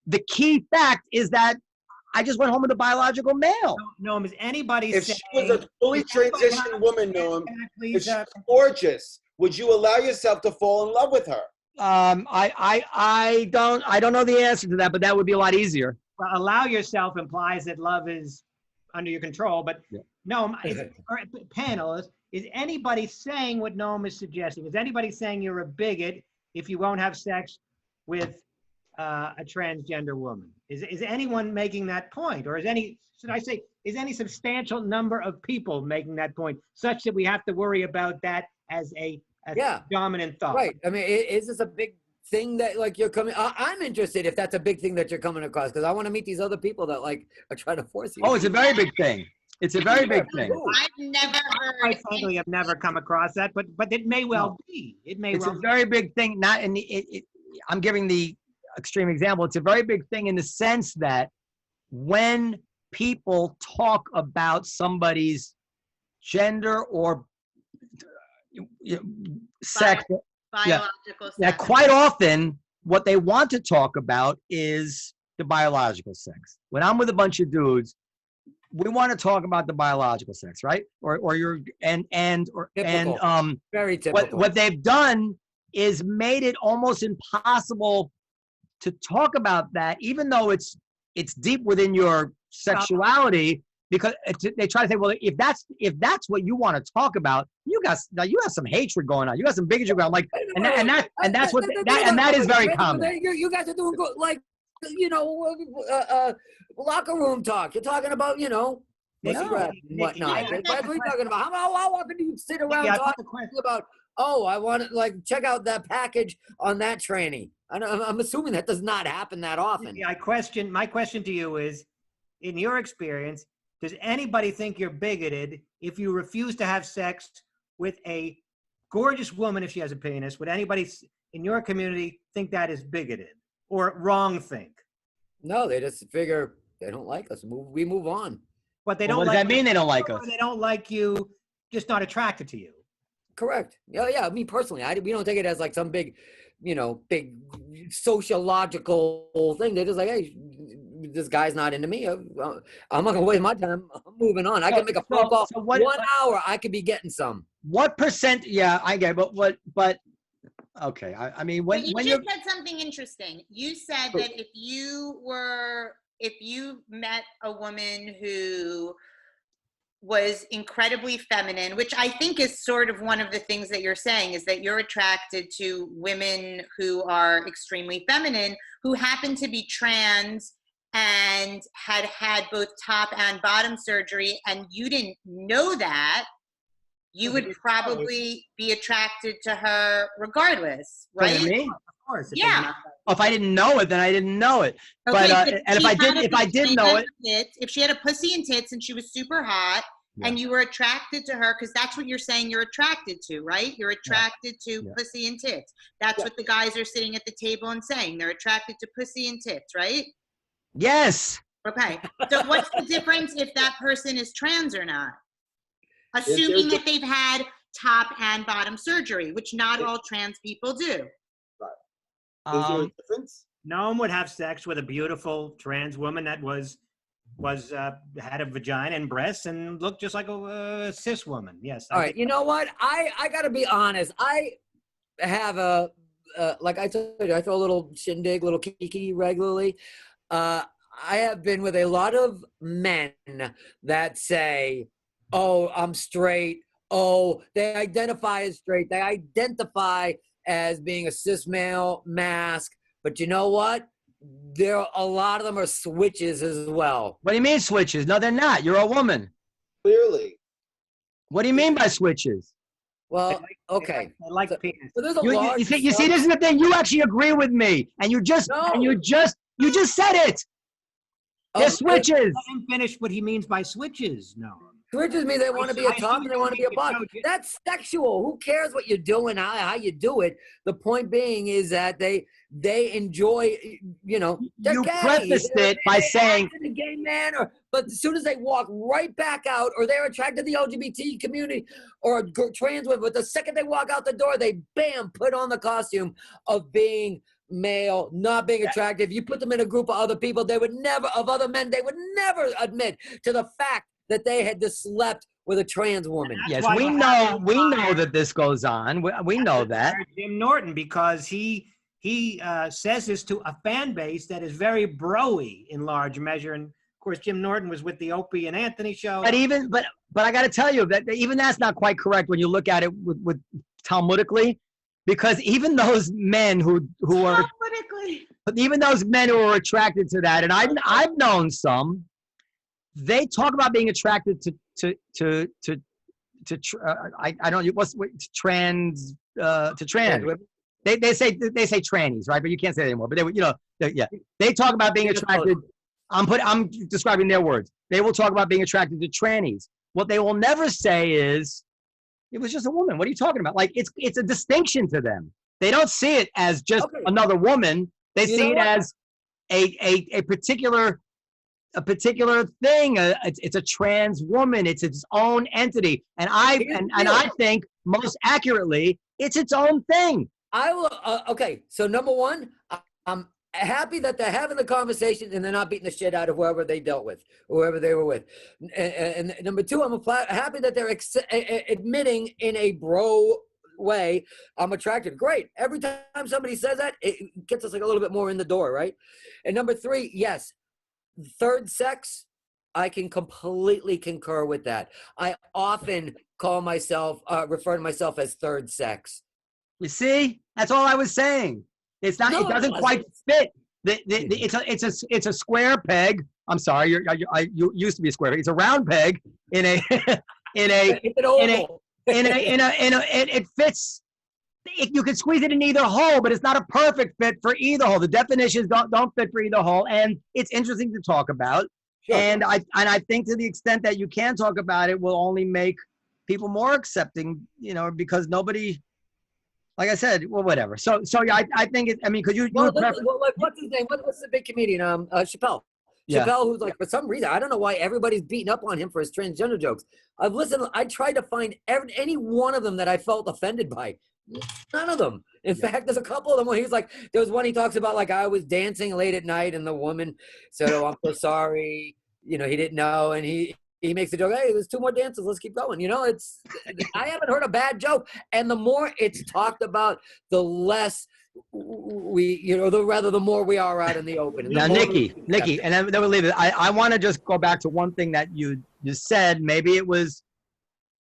Speaker 3: the key fact is that I just went home with a biological male.
Speaker 2: Noam, is anybody
Speaker 4: If
Speaker 2: saying,
Speaker 4: she was a fully transitioned woman, Noam, if she's gorgeous, would you allow yourself to fall in love with her?
Speaker 3: I don't know the answer to that, but that would be a lot easier.
Speaker 2: Well, allow yourself implies that love is under your control, but Noam, panelists, is anybody saying what Noam is suggesting? Is anybody saying you're a bigot if you won't have sex with a transgender woman? Is anyone making that point, or is any substantial number of people making that point, such that we have to worry about that as a dominant thought?
Speaker 5: Right. I mean, is this a big thing that like you're coming? I'm interested if that's a big thing that you're coming across, because I want to meet these other people that like are trying to force you.
Speaker 3: Oh, it's a very big thing. It's a very big thing.
Speaker 1: I've never heard.
Speaker 2: I frankly have never come across that, but it may well be. It may.
Speaker 3: It's
Speaker 2: well
Speaker 3: a very big thing. Not in the. I'm giving the extreme example. It's a very big thing in the sense that when people talk about somebody's gender or sex,
Speaker 1: Biological sex.
Speaker 3: yeah, quite often what they want to talk about is the biological sex. When I'm with a bunch of dudes, we want to talk about the biological sex, right? Or you're
Speaker 5: very typical.
Speaker 3: What they've done is made it almost impossible to talk about that, even though it's deep within your sexuality, because they try to say, well, if that's what you want to talk about, you have some hatred going on, you got some bigotry going on, like, and that is very common.
Speaker 5: You guys are doing good, like, locker room talk. You're talking about, pussy grab and whatnot. What are you talking about? How often do you sit around talking about? Oh, I want to check out that package on that tranny. I'm assuming that does not happen that often.
Speaker 2: My question to you is, in your experience, does anybody think you're bigoted if you refuse to have sex with a gorgeous woman if she has a penis? Would anybody in your community think that is bigoted or wrong think?
Speaker 5: No, they just figure they don't like us. We move on.
Speaker 2: But they don't.
Speaker 3: What does that mean? They don't like us?
Speaker 2: They don't like you, just not attracted to you.
Speaker 5: Correct. Yeah. Me personally, we don't take it as like some big, big sociological thing. They're just like, hey, this guy's not into me. I'm not gonna waste my time. I'm moving on. I can make a phone call. 1 hour. I could be getting some. What percent?
Speaker 3: Yeah, I get it, but okay. I mean, when
Speaker 1: you just said something interesting. You said that if you met a woman who was incredibly feminine, which I think is sort of one of the things that you're saying, is that you're attracted to women who are extremely feminine, who happen to be trans and had both top and bottom surgery, and you didn't know that, you would probably be attracted to her regardless, right?
Speaker 3: Me?
Speaker 2: Of course.
Speaker 1: Yeah.
Speaker 3: If I didn't know it, then I didn't know it.
Speaker 1: Okay,
Speaker 3: but and if I did know it,
Speaker 1: if she had a pussy and tits and she was super hot, and you were attracted to her, because that's what you're saying you're attracted to, right? You're attracted to pussy and tits. That's what the guys are sitting at the table and saying. They're attracted to pussy and tits, right?
Speaker 3: Yes.
Speaker 1: Okay. So what's the difference if that person is trans or not? Assuming that they've had top and bottom surgery, which not all trans people do.
Speaker 4: Right. Is there a difference?
Speaker 2: Noam would have sex with a beautiful trans woman that had a vagina and breasts and looked just like a cis woman. Yes.
Speaker 5: All right. You know what? I gotta be honest. I have like I told you, I throw a little shindig, little kiki regularly. I have been with a lot of men that say, oh, I'm straight. Oh, they identify as straight. They identify as being a cis male mask. But you know what? A lot of them are switches as well.
Speaker 3: What do you mean switches? No, they're not. You're a woman.
Speaker 4: Clearly.
Speaker 3: What do you mean by switches?
Speaker 5: Well, okay.
Speaker 2: I like penis.
Speaker 5: So there's
Speaker 3: You see, this is the thing. You actually agree with me, and you just said it. They're switches.
Speaker 2: Let him finish what he means by switches. No.
Speaker 5: Switches mean they want to be a
Speaker 2: I
Speaker 5: top
Speaker 2: see
Speaker 5: and they want to be a
Speaker 2: you
Speaker 5: bottom.
Speaker 2: showed-
Speaker 5: That's sexual. Who cares what you're doing, how you do it? The point being is that they enjoy, they're
Speaker 3: You
Speaker 5: gay.
Speaker 3: prefaced it by saying
Speaker 5: a gay man, but as soon as they walk right back out, or they're attracted to the LGBT community or trans women, but the second they walk out the door, they bam put on the costume of being male, not being attractive. You put them in a group of other people, they would never admit to the fact that they had just slept with a trans woman.
Speaker 3: yes,
Speaker 2: why
Speaker 3: we
Speaker 2: you
Speaker 3: know that this goes on. We know that.
Speaker 2: Jim Norton, because he says this to a fan base that is very bro-y in large measure. And of course, Jim Norton was with the Opie and Anthony show.
Speaker 3: But I got to tell you that even that's not quite correct when you look at it with Talmudically, because even those men who are even those men who are attracted to that, and I've known some, they talk about being attracted to I don't know what's trans to trans. They say trannies, right? But you can't say that anymore. But they talk about being attracted. I'm describing their words. They will talk about being attracted to trannies. What they will never say is, it was just a woman. What are you talking about? Like it's a distinction to them. They don't see it as just another woman. They see it as a particular thing. It's a trans woman. It's its own entity. And I think most accurately, it's its own thing.
Speaker 5: I will. Okay, so number one, I'm happy that they're having the conversation and they're not beating the shit out of whoever they dealt with, whoever they were with. And number two, I'm happy that they're admitting in a bro way, I'm attracted. Great. Every time somebody says that, it gets us like a little bit more in the door, right? And number three, yes, third sex, I can completely concur with that. I often refer to myself as third sex.
Speaker 3: You see, that's all I was saying. It's not. It doesn't quite fit. It's a square peg. I'm sorry. You used to be a square peg. It's a round peg in a it fits. You can squeeze it in either hole, but it's not a perfect fit for either hole. The definitions don't fit for either hole, and it's interesting to talk about. Sure. And I think to the extent that you can talk about it will only make people more accepting. Because nobody. Like I said, well, whatever. So yeah, I think it. I mean, because
Speaker 5: what's his name? What's the big comedian? Chappelle.
Speaker 3: Yeah.
Speaker 5: Chappelle, who's like, for some reason, I don't know why everybody's beating up on him for his transgender jokes. I tried to find any one of them that I felt offended by. None of them. In fact, there's a couple of them where he's like, there was one he talks about, like, I was dancing late at night and the woman said, "Oh, I'm so sorry." He didn't know, and he makes a joke. Hey, there's 2 more dances. Let's keep going. I haven't heard a bad joke. And the more it's talked about, the less the more we are out in the open.
Speaker 3: Now, Nikki, and then we'll leave it. I want to just go back to one thing that you said. Maybe it was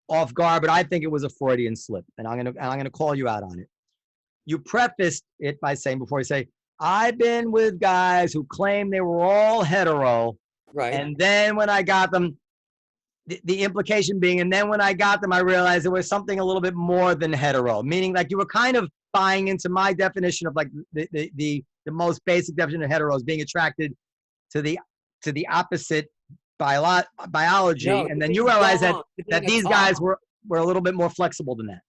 Speaker 3: off guard, but I think it was a Freudian slip, and I'm gonna call you out on it. You prefaced it by saying, before you say, I've been with guys who claim they were all hetero,
Speaker 5: right?
Speaker 3: And then when I got them. The implication being, and then when I got them, I realized there was something a little bit more than hetero, meaning like you were kind of buying into my definition of like the most basic definition of hetero is being attracted to the opposite biology, and then you realize that these guys were a little bit more flexible than that.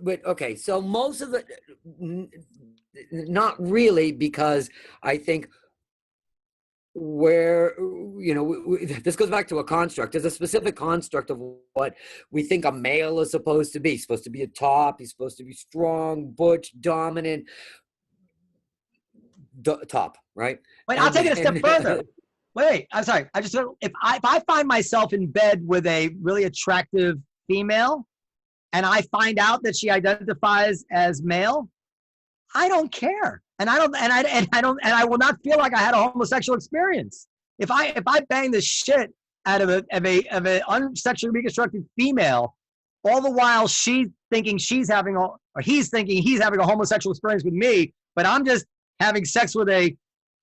Speaker 5: But okay, so most of it, not really, because I think. Where this goes back to a construct. There's a specific construct of what we think a male is supposed to be. He's supposed to be a top. He's supposed to be strong, butch, dominant. Top, right?
Speaker 3: Wait, I'll take it a step further. Wait, I'm sorry. If I find myself in bed with a really attractive female, and I find out that she identifies as male, I don't care. And I will not feel like I had a homosexual experience. If I bang the shit out of a unsexually reconstructed female, all the while she's thinking he's thinking he's having a homosexual experience with me, but I'm just having sex with a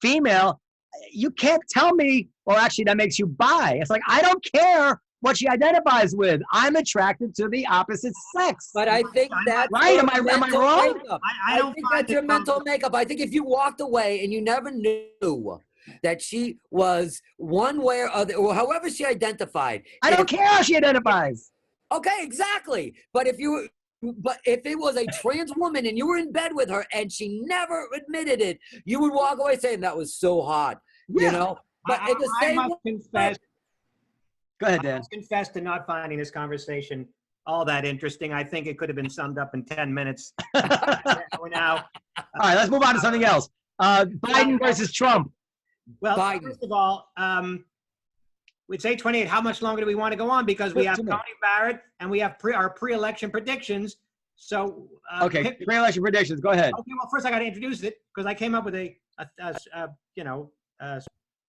Speaker 3: female, you can't tell me, well, actually that makes you bi. It's like, I don't care what she identifies with. I'm attracted to the opposite sex.
Speaker 5: But I think that's
Speaker 3: right. Am I wrong?
Speaker 5: I think that's your mental makeup. I think if you walked away and you never knew that she was one way or other, or however she identified.
Speaker 3: I don't care how she identifies.
Speaker 5: Okay, exactly. But if it was a trans woman and you were in bed with her and she never admitted it, you would walk away saying that was so hot,
Speaker 3: Yeah.
Speaker 5: you know? But at the
Speaker 2: I
Speaker 5: same
Speaker 2: must confess.
Speaker 3: Go ahead,
Speaker 2: I
Speaker 3: Dan.
Speaker 2: must confess to not finding this conversation all that interesting. I think it could have been summed up in 10 minutes. We're now.
Speaker 3: All right, let's move on to something else. Biden versus Trump.
Speaker 2: Well,
Speaker 5: Biden.
Speaker 2: first of all, it's 8:28. How much longer do we want to go on? Because we have Tony Barrett and we have our pre-election predictions. So
Speaker 3: Okay, pre-election predictions. Go ahead.
Speaker 2: Okay, well, first I got to introduce it because I came up with a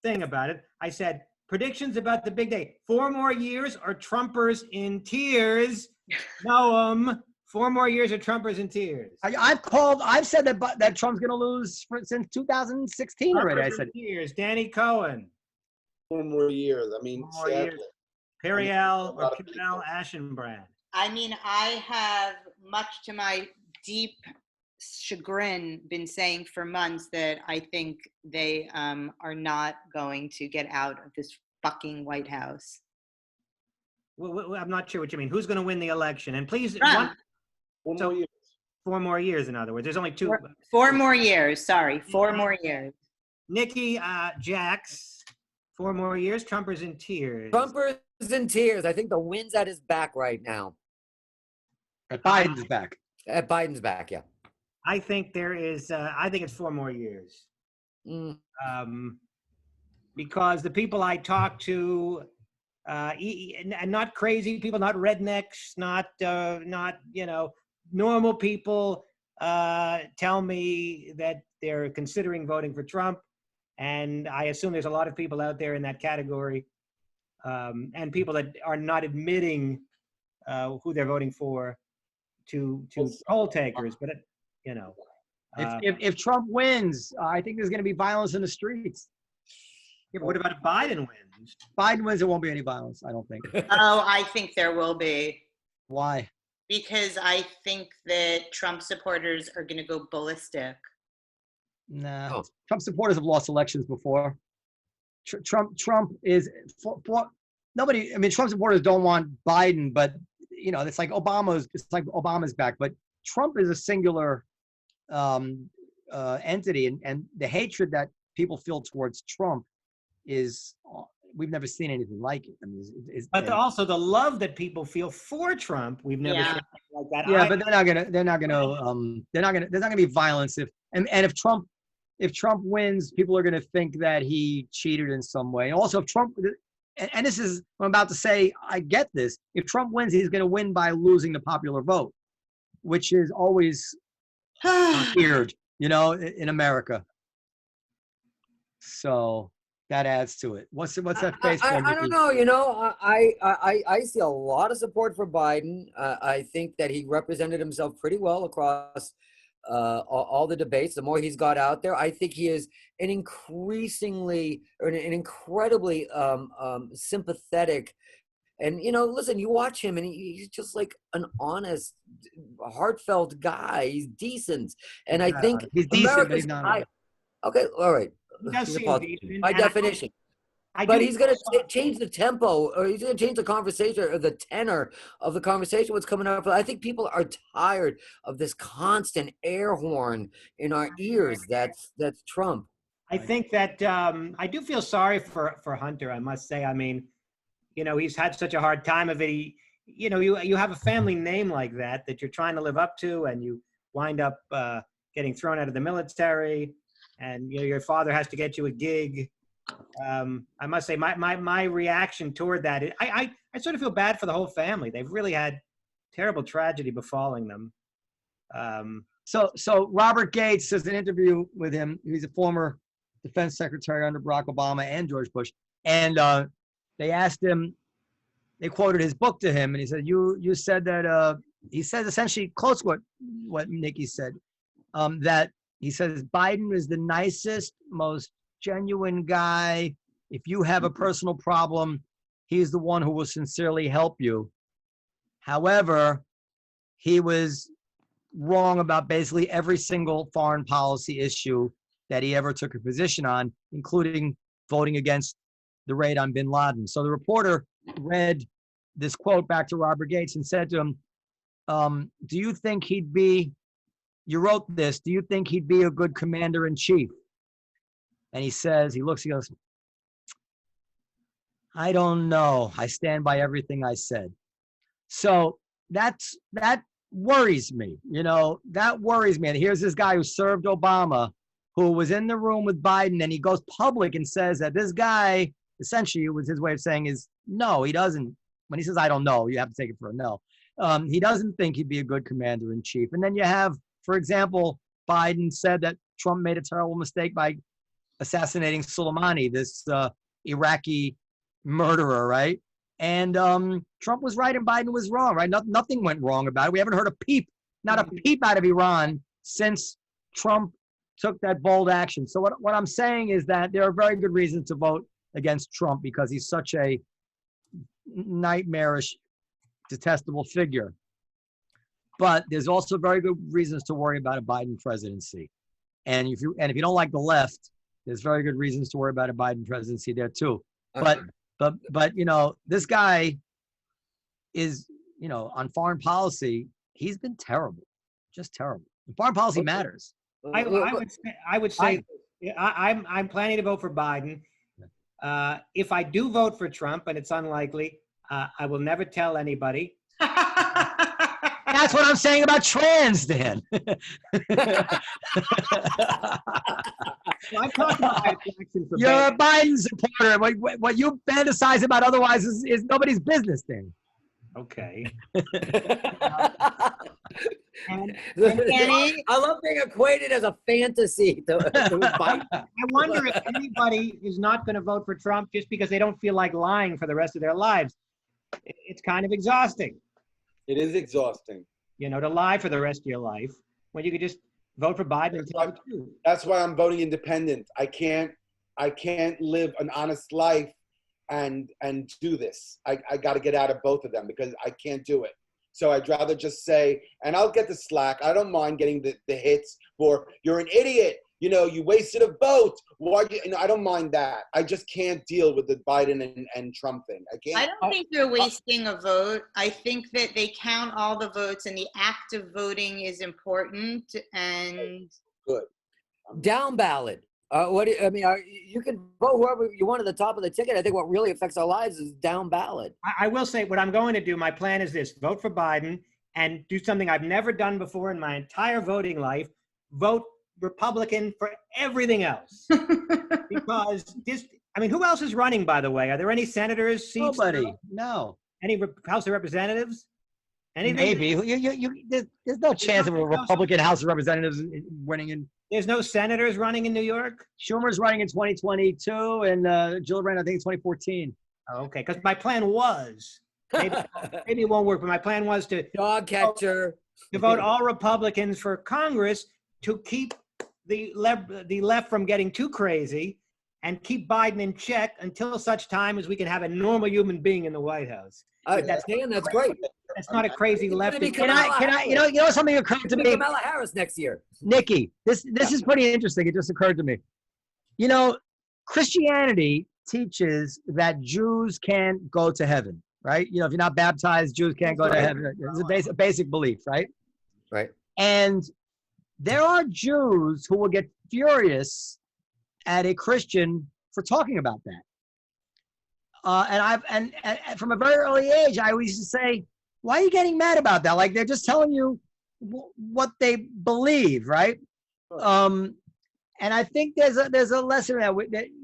Speaker 2: thing about it. I said predictions about the big day: 4 more years or Trumpers in tears. Noam, 4 more years or Trumpers in tears.
Speaker 3: I've said that Trump's going to lose since 2016 already. I said
Speaker 2: years. Danny Cohen.
Speaker 4: 4 more years. I mean,
Speaker 2: 4 more years. Periel or Periel Aschenbrand.
Speaker 1: I mean, I have, much to my deep chagrin, been saying for months that I think they are not going to get out of this fucking White House.
Speaker 2: Well, I'm not sure what you mean. Who's going to win the election? And please,
Speaker 1: 4
Speaker 4: more years.
Speaker 2: 4 more years, in other words. There's only 2.
Speaker 1: 4 more years. Sorry, 4 more years.
Speaker 2: Nikki Jax, 4 more years. Trumpers in tears.
Speaker 5: Trumpers in tears. I think the wind's at his back right now.
Speaker 3: at Biden's back.
Speaker 5: At Biden's back, yeah.
Speaker 2: I think there is. I think it's 4 more years.
Speaker 5: Mm.
Speaker 2: Because the people I talk to, and not crazy people, not rednecks, not normal people, tell me that they're considering voting for Trump, and I assume there's a lot of people out there in that category, and people that are not admitting who they're voting for to poll takers, but
Speaker 3: If Trump wins, I think there's going to be violence in the streets.
Speaker 2: Yeah, but what about if Biden wins?
Speaker 3: Biden wins, there won't be any violence, I don't think.
Speaker 1: Oh, I think there will be.
Speaker 3: Why?
Speaker 1: Because I think that Trump supporters are going to go ballistic.
Speaker 3: Nah.
Speaker 5: Oh.
Speaker 3: Trump supporters have lost elections before. Trump is nobody. I mean, Trump supporters don't want Biden, but it's like Obama's back. But Trump is a singular entity, and the hatred that people feel towards Trump is we've never seen anything like it. I mean,
Speaker 2: but also the love that people feel for Trump, we've never seen anything like that.
Speaker 3: Yeah, but there's not gonna be violence if Trump wins, people are gonna think that he cheated in some way. And also, if Trump, and this is what I'm about to say, I get this. If Trump wins, he's gonna win by losing the popular vote, which is always weird, in America. So that adds to it. What's that face?
Speaker 5: I don't know. I see a lot of support for Biden. I think that he represented himself pretty well across all the debates. The more he's got out there, I think he is an incredibly sympathetic. And listen, you watch him, and he's just like an honest, heartfelt guy. He's decent, and I think
Speaker 3: he's decent, but he's not.
Speaker 5: Okay, all right. By definition. But he's going to change the tempo, or he's going to change the conversation, or the tenor of the conversation, what's coming up. I think people are tired of this constant air horn in our ears. That's Trump.
Speaker 2: I think that I do feel sorry for Hunter, I must say. I mean, he's had such a hard time of it. You have a family name like that you're trying to live up to, and you wind up getting thrown out of the military, and your father has to get you a gig. I must say my reaction toward that, I sort of feel bad for the whole family. They've really had terrible tragedy befalling them.
Speaker 3: So Robert Gates does an interview with him. He's a former defense secretary under Barack Obama and George Bush. And they asked him, they quoted his book to him, and he said, you said that, he says essentially close what Nikki said, that he says Biden is the nicest, most genuine guy. If you have a personal problem, he's the one who will sincerely help you. However, he was wrong about basically every single foreign policy issue that he ever took a position on, including voting against the raid on bin Laden. So the reporter read this quote back to Robert Gates and said to him, do you think he'd be, you wrote this, do you think he'd be a good commander-in-chief? And he says, he looks, he goes, I don't know. I stand by everything I said. So that worries me, that worries me. And here's this guy who served Obama, who was in the room with Biden, and he goes public and says that this guy, essentially, it was his way of saying is, no, he doesn't. When he says, I don't know, you have to take it for a no. He doesn't think he'd be a good commander-in-chief. And then you have, for example, Biden said that Trump made a terrible mistake by assassinating Soleimani, this Iraqi murderer, right? And Trump was right and Biden was wrong, right? Nothing went wrong about it. We haven't heard a peep, not a peep out of Iran since Trump took that bold action. So what I'm saying is that there are very good reasons to vote against Trump because he's such a nightmarish, detestable figure. But there's also very good reasons to worry about a Biden presidency. And if you don't like the left, there's very good reasons to worry about a Biden presidency there too.
Speaker 5: Okay.
Speaker 3: But this guy is, on foreign policy, he's been terrible, just terrible. And foreign policy matters.
Speaker 2: I would say I'm planning to vote for Biden. If I do vote for Trump, and it's unlikely, I will never tell anybody.
Speaker 3: That's what I'm saying about trans, Dan.
Speaker 2: I've talked about my attraction for
Speaker 3: You're a Biden supporter. What you fantasize about otherwise is nobody's business, Dan.
Speaker 2: Okay.
Speaker 5: I love being equated as a fantasy to Biden.
Speaker 2: I wonder if anybody is not going to vote for Trump just because they don't feel like lying for the rest of their lives. It's kind of exhausting.
Speaker 4: It is exhausting.
Speaker 2: To lie for the rest of your life when you could just vote for Biden and tell the truth.
Speaker 4: That's why I'm voting independent. I can't live an honest life and do this. I got to get out of both of them because I can't do it. So I'd rather just say, and I'll get the slack. I don't mind getting the hits for you're an idiot. You wasted a vote. Why? I don't mind that. I just can't deal with the Biden and Trump thing. I can't.
Speaker 1: I don't think they're wasting a vote. I think that they count all the votes, and the act of voting is important. And
Speaker 4: good.
Speaker 5: Down ballot. You can vote whoever you want at the top of the ticket. I think what really affects our lives is down ballot.
Speaker 2: I will say what I'm going to do. My plan is this: vote for Biden and do something I've never done before in my entire voting life. Vote Republican for everything else. Because who else is running, by the way? Are there any senators? Seats?
Speaker 3: Nobody. No.
Speaker 2: Any House of Representatives? Anything?
Speaker 3: Maybe. There's no chance of a Republican House of Representatives winning in.
Speaker 2: There's no senators running in New York?
Speaker 3: Schumer's running in 2022 and Gillibrand, I think, in 2014.
Speaker 2: Oh, okay, because my plan was, maybe it won't work, but my plan was to
Speaker 5: dog catcher.
Speaker 2: To vote all Republicans for Congress to keep the left from getting too crazy and keep Biden in check until such time as we can have a normal human being in the White House.
Speaker 5: That's great.
Speaker 2: That's not a crazy left.
Speaker 3: Can I? Something occurred to me.
Speaker 5: Kamala Harris next year.
Speaker 3: Nikki, this is pretty interesting. It just occurred to me. Christianity teaches that Jews can't go to heaven, right? If you're not baptized, Jews can't go to heaven. It's a basic belief, right?
Speaker 5: Right.
Speaker 3: And there are Jews who will get furious at a Christian for talking about that. And from a very early age, I always used to say, why are you getting mad about that? Like, they're just telling you what they believe, right? And I think there's a lesson that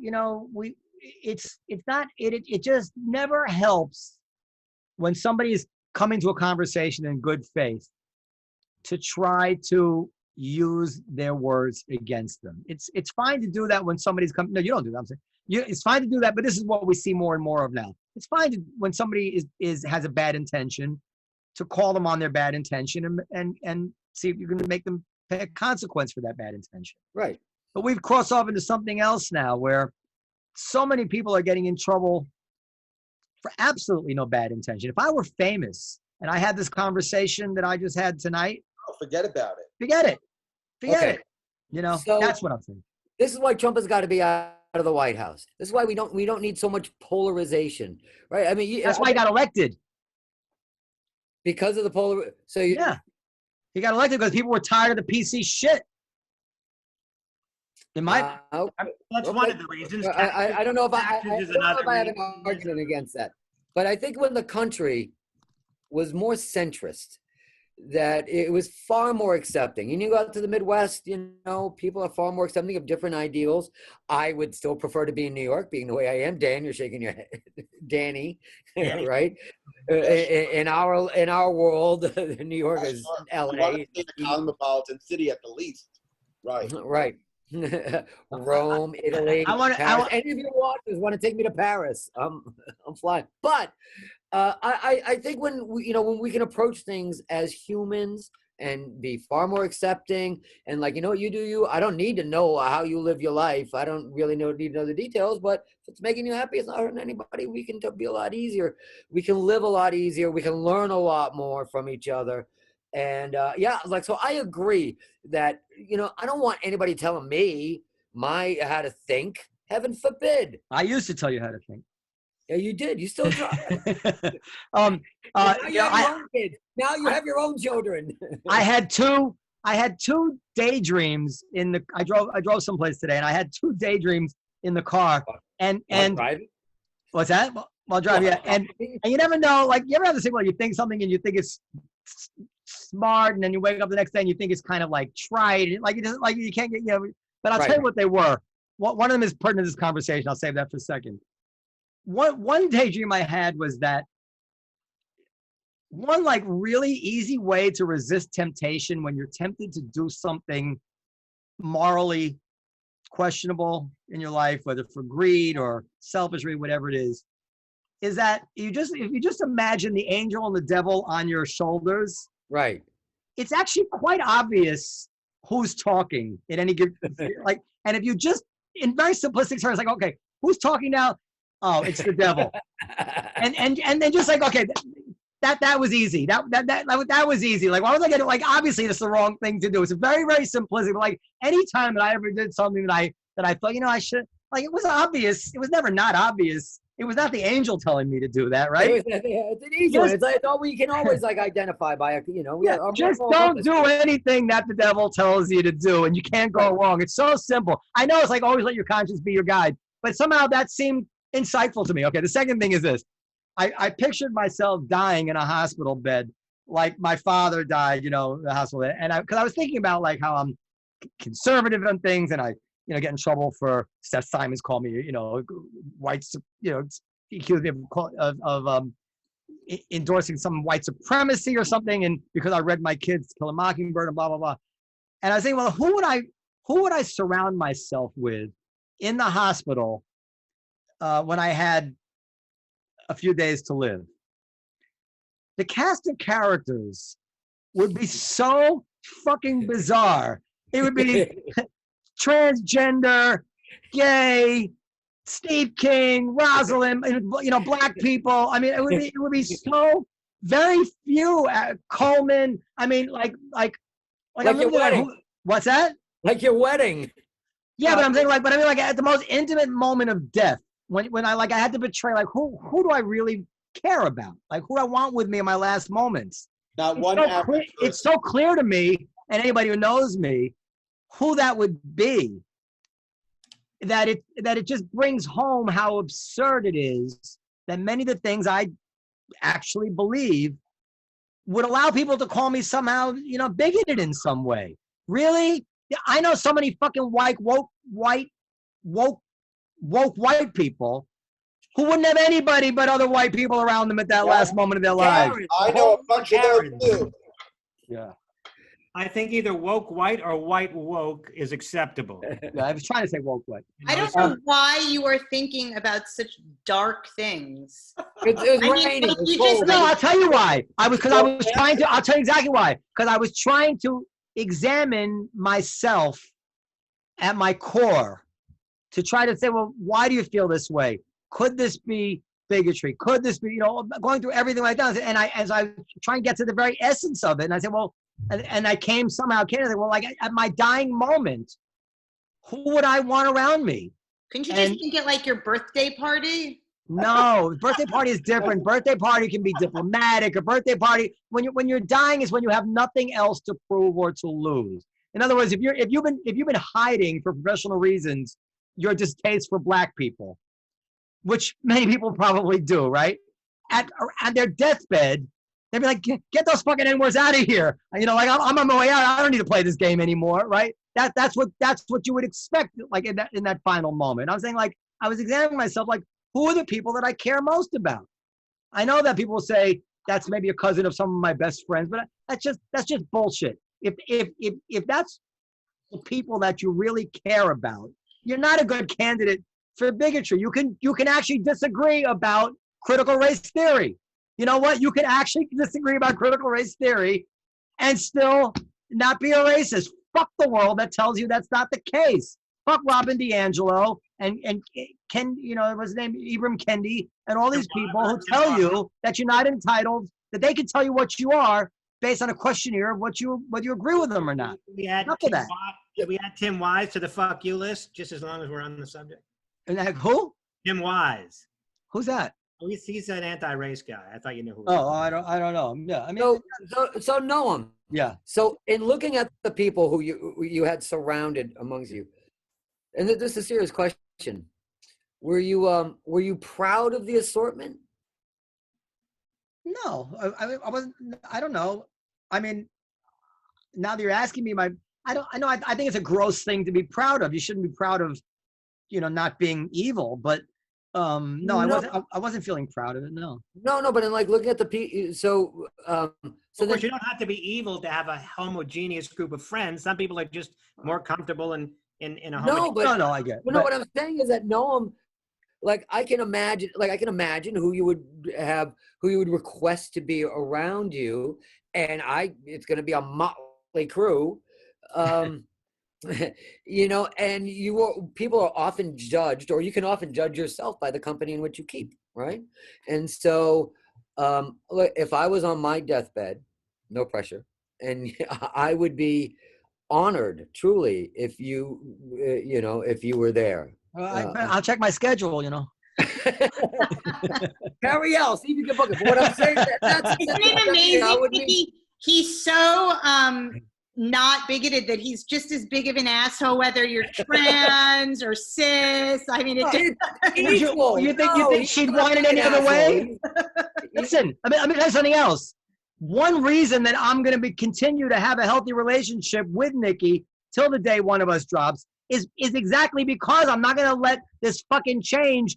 Speaker 3: it just never helps when somebody is coming to a conversation in good faith to try to use their words against them. It's fine to do that when somebody's coming. No, you don't do that. I'm saying it's fine to do that, but this is what we see more and more of now. It's fine when somebody has a bad intention to call them on their bad intention and see if you can make them pay a consequence for that bad intention.
Speaker 5: Right.
Speaker 3: But we've crossed off into something else now where so many people are getting in trouble for absolutely no bad intention. If I were famous and I had this conversation that I just had tonight,
Speaker 4: forget about it.
Speaker 3: Forget it.
Speaker 5: Okay.
Speaker 3: That's what I'm saying.
Speaker 5: This is why Trump has got to be out of the White House. This is why we don't need so much polarization, right? I mean,
Speaker 3: That's why he got elected.
Speaker 5: Because of the
Speaker 3: Yeah, he got elected because people were tired of the PC shit.
Speaker 2: That's one of the reasons.
Speaker 5: I don't know if I
Speaker 2: Taxes is
Speaker 5: don't know
Speaker 2: another
Speaker 5: if I have an
Speaker 2: reason.
Speaker 5: argument against that, but I think when the country was more centrist, that it was far more accepting. And you go out to the Midwest, people are far more accepting of different ideals. I would still prefer to be in New York, being the way I am. Dan, you're shaking your head. Danny, right? In our world, New York is LA.
Speaker 4: You want to stay in a cosmopolitan city at the least, right?
Speaker 5: Right. Rome, Italy. Paris. Any of your watchers want to take me to Paris? I'm flying. But I think when we can approach things as humans and be far more accepting and you do you. I don't need to know how you live your life. I don't really need to know the details. But if it's making you happy, it's not hurting anybody. We can be a lot easier. We can live a lot easier. We can learn a lot more from each other. And so I agree that I don't want anybody telling me how to think. Heaven forbid.
Speaker 3: I used to tell you how to think.
Speaker 5: Yeah, you did. You still try.
Speaker 3: Now
Speaker 5: you have your own kids. Now you have your own children.
Speaker 3: I had two daydreams I drove someplace today, and I had two daydreams in the car. And
Speaker 5: driving?
Speaker 3: What's that? While driving, yeah. And you never know. You ever have this thing where you think something and you think it's smart, and then you wake up the next day and you think it's kind of trite, you can't get But I'll tell you what they were. One of them is pertinent to this conversation. I'll save that for a second. One daydream I had was that one really easy way to resist temptation when you're tempted to do something morally questionable in your life, whether for greed or selfish greed, whatever it is that if you just imagine the angel and the devil on your shoulders,
Speaker 5: right?
Speaker 3: It's actually quite obvious who's talking in any given and if you just in very simplistic terms, okay, who's talking now? Oh, it's the devil. and then just okay, that was easy. That was easy. Why was I getting obviously that's the wrong thing to do. It's very, very simplistic. But any time that I ever did something that I thought, I should it was obvious. It was never not obvious. It was not the angel telling me to do that, right?
Speaker 5: It's an easy one. It's all we can always identify by
Speaker 3: just don't do anything that the devil tells you to do, and you can't go wrong. It's so simple. I know it's always let your conscience be your guide, but somehow that seemed insightful to me. Okay, the second thing is this. I pictured myself dying in a hospital bed, like my father died, in the hospital bed. And because I was thinking about how I'm conservative on things, and I, get in trouble for Seth Simons called me, white, he accused me of endorsing some white supremacy or something, and because I read my kids Kill a Mockingbird and blah blah blah. And I was thinking, well, who would I surround myself with in the hospital when I had a few days to live? The cast of characters would be so fucking bizarre. It would be transgender, gay, Steve King, Rosalind, black people. I mean, it would be so very few. Coleman. I mean, like
Speaker 5: your wedding.
Speaker 3: What's that?
Speaker 5: Like your wedding.
Speaker 3: Yeah, but I'm saying at the most intimate moment of death, when I had to betray, who do I really care about? Who do I want with me in my last moments?
Speaker 4: Not
Speaker 3: it's
Speaker 4: one.
Speaker 3: So it's so clear to me, and anybody who knows me, who that would be. That it just brings home how absurd it is that many of the things I actually believe would allow people to call me somehow, bigoted in some way. Really? I know so many fucking woke white people who wouldn't have anybody but other white people around them at that last moment of their lives.
Speaker 4: I know a bunch of those too.
Speaker 3: Yeah.
Speaker 2: I think either woke white or white woke is acceptable.
Speaker 3: Yeah, I was trying to say woke white.
Speaker 1: I don't know why you are thinking about such dark things.
Speaker 5: It was raining.
Speaker 3: No, I'll tell you why. I'll tell you exactly why. Because I was trying to examine myself at my core to try to say, well, why do you feel this way? Could this be bigotry? Could this be, going through everything like that? And as I try and get to the very essence of it, and I said, well, and I came to say, well, at my dying moment, who would I want around me?
Speaker 1: Couldn't you just think it like your birthday party?
Speaker 3: No, birthday party is different. Birthday party can be diplomatic. A birthday party, when you're dying, is when you have nothing else to prove or to lose. In other words, if you've been hiding for professional reasons your distaste for black people, which many people probably do, right? At their deathbed, they'd be like, "Get those fucking N-words out of here!" You know, like I'm on my way out. I don't need to play this game anymore, right? That's what you would expect, like in that final moment. I'm saying, like, I was examining myself, like, who are the people that I care most about? I know that people say that's maybe a cousin of some of my best friends, but that's just bullshit. If that's the people that you really care about, you're not a good candidate for bigotry. You can actually disagree about critical race theory. You know what? You can actually disagree about critical race theory and still not be a racist. Fuck the world that tells you that's not the case. Fuck Robin DiAngelo and Ken, you know, what's his name, Ibram Kendi, and all these people who tell you that you're not entitled, that they can tell you what you are based on a questionnaire of whether you agree with them or not.
Speaker 2: We add Tim Wise to the fuck you list, just as long as we're on the subject.
Speaker 3: And who?
Speaker 2: Tim Wise.
Speaker 3: Who's that?
Speaker 2: Oh, he's an anti-race guy. I thought you knew who.
Speaker 3: Oh, I don't know. Yeah, I mean,
Speaker 5: so Noam.
Speaker 3: Yeah.
Speaker 5: So in looking at the people who you had surrounded amongst you, and this is a serious question, were you proud of the assortment?
Speaker 3: No, I wasn't. I don't know. I mean, now that you're asking me, I think it's a gross thing to be proud of. You shouldn't be proud of, not being evil. But no, I wasn't feeling proud of it. No.
Speaker 5: No, but in like looking at the so
Speaker 2: of course, you don't have to be evil to have a homogeneous group of friends. Some people are just more comfortable in a homogeneous.
Speaker 3: No, I get.
Speaker 5: But no, what I'm saying is that Noam, like I can imagine who you would request to be around you, and it's going to be a motley crew, and people are often judged, or you can often judge yourself by the company in which you keep, right? And so, if I was on my deathbed, no pressure, and I would be honored truly if you were there.
Speaker 3: I'll check my schedule,
Speaker 5: Periel, see if you can book it. But what I'm saying, that's
Speaker 1: isn't it amazing? He's so not bigoted that he's just as big of an asshole whether you're trans or cis. I mean,
Speaker 3: you think she'd want it any other way? Listen, let me tell you something else. One reason that I'm going to continue to have a healthy relationship with Nikki till the day one of us drops is exactly because I'm not going to let this fucking change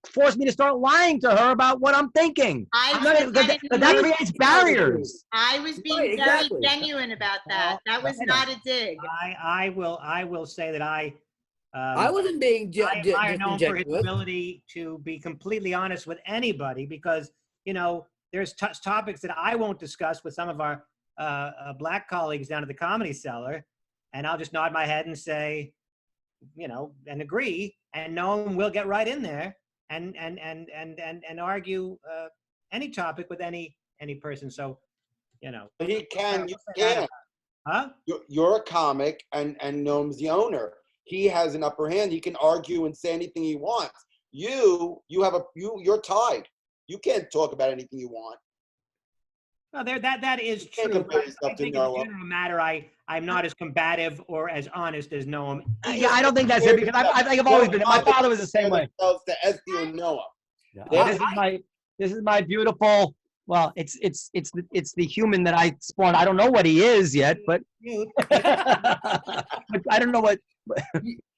Speaker 3: force me to start lying to her about what I'm thinking. That creates barriers.
Speaker 1: I was being very genuine about that. That was not a dig.
Speaker 2: I will say that I
Speaker 5: wasn't being
Speaker 2: I know for his ability to be completely honest with anybody, because there's topics that I won't discuss with some of our black colleagues down at the Comedy Cellar, and I'll just nod my head and say, and agree, and Noam will get right in there and argue any topic with any person. So,
Speaker 4: he can. You can.
Speaker 2: Huh?
Speaker 4: You're a comic, and Noam's the owner. He has an upper hand. He can argue and say anything he wants. You're tied. You can't talk about anything you want.
Speaker 2: Well, that is true. I think as a general matter, I'm not as combative or as honest as Noam.
Speaker 3: Yeah, I don't think that's it, because I've always been. My father was the same way.
Speaker 4: To Esty or Noah.
Speaker 3: This is my beautiful. Well, it's the human that I spawned. I don't know what he is yet, but I don't know what.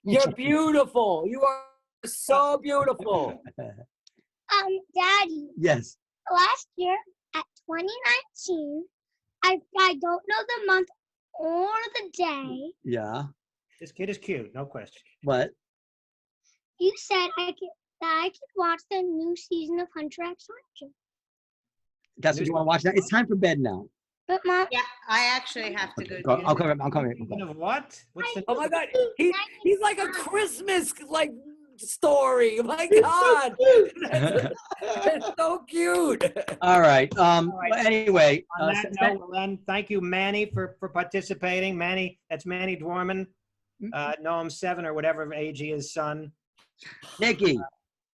Speaker 5: You're beautiful. You are so beautiful.
Speaker 6: Daddy.
Speaker 3: Yes.
Speaker 6: Last year at 2019, I don't know the month or the day.
Speaker 3: Yeah.
Speaker 2: This kid is cute, no question.
Speaker 3: What?
Speaker 6: You said I could watch the new season of Hunter x Hunter.
Speaker 3: That's what you want to watch now? It's time for bed now.
Speaker 6: But Mom.
Speaker 1: Yeah, I actually have to go.
Speaker 3: I'll come here.
Speaker 2: What?
Speaker 5: Oh my God, he's like a Christmas story. Oh my God, that's so cute.
Speaker 3: All right. Anyway,
Speaker 2: on that note, thank you, Manny, for participating. Manny, that's Manny Dworman. Noam 7 or whatever age he is, son.
Speaker 3: Nikki,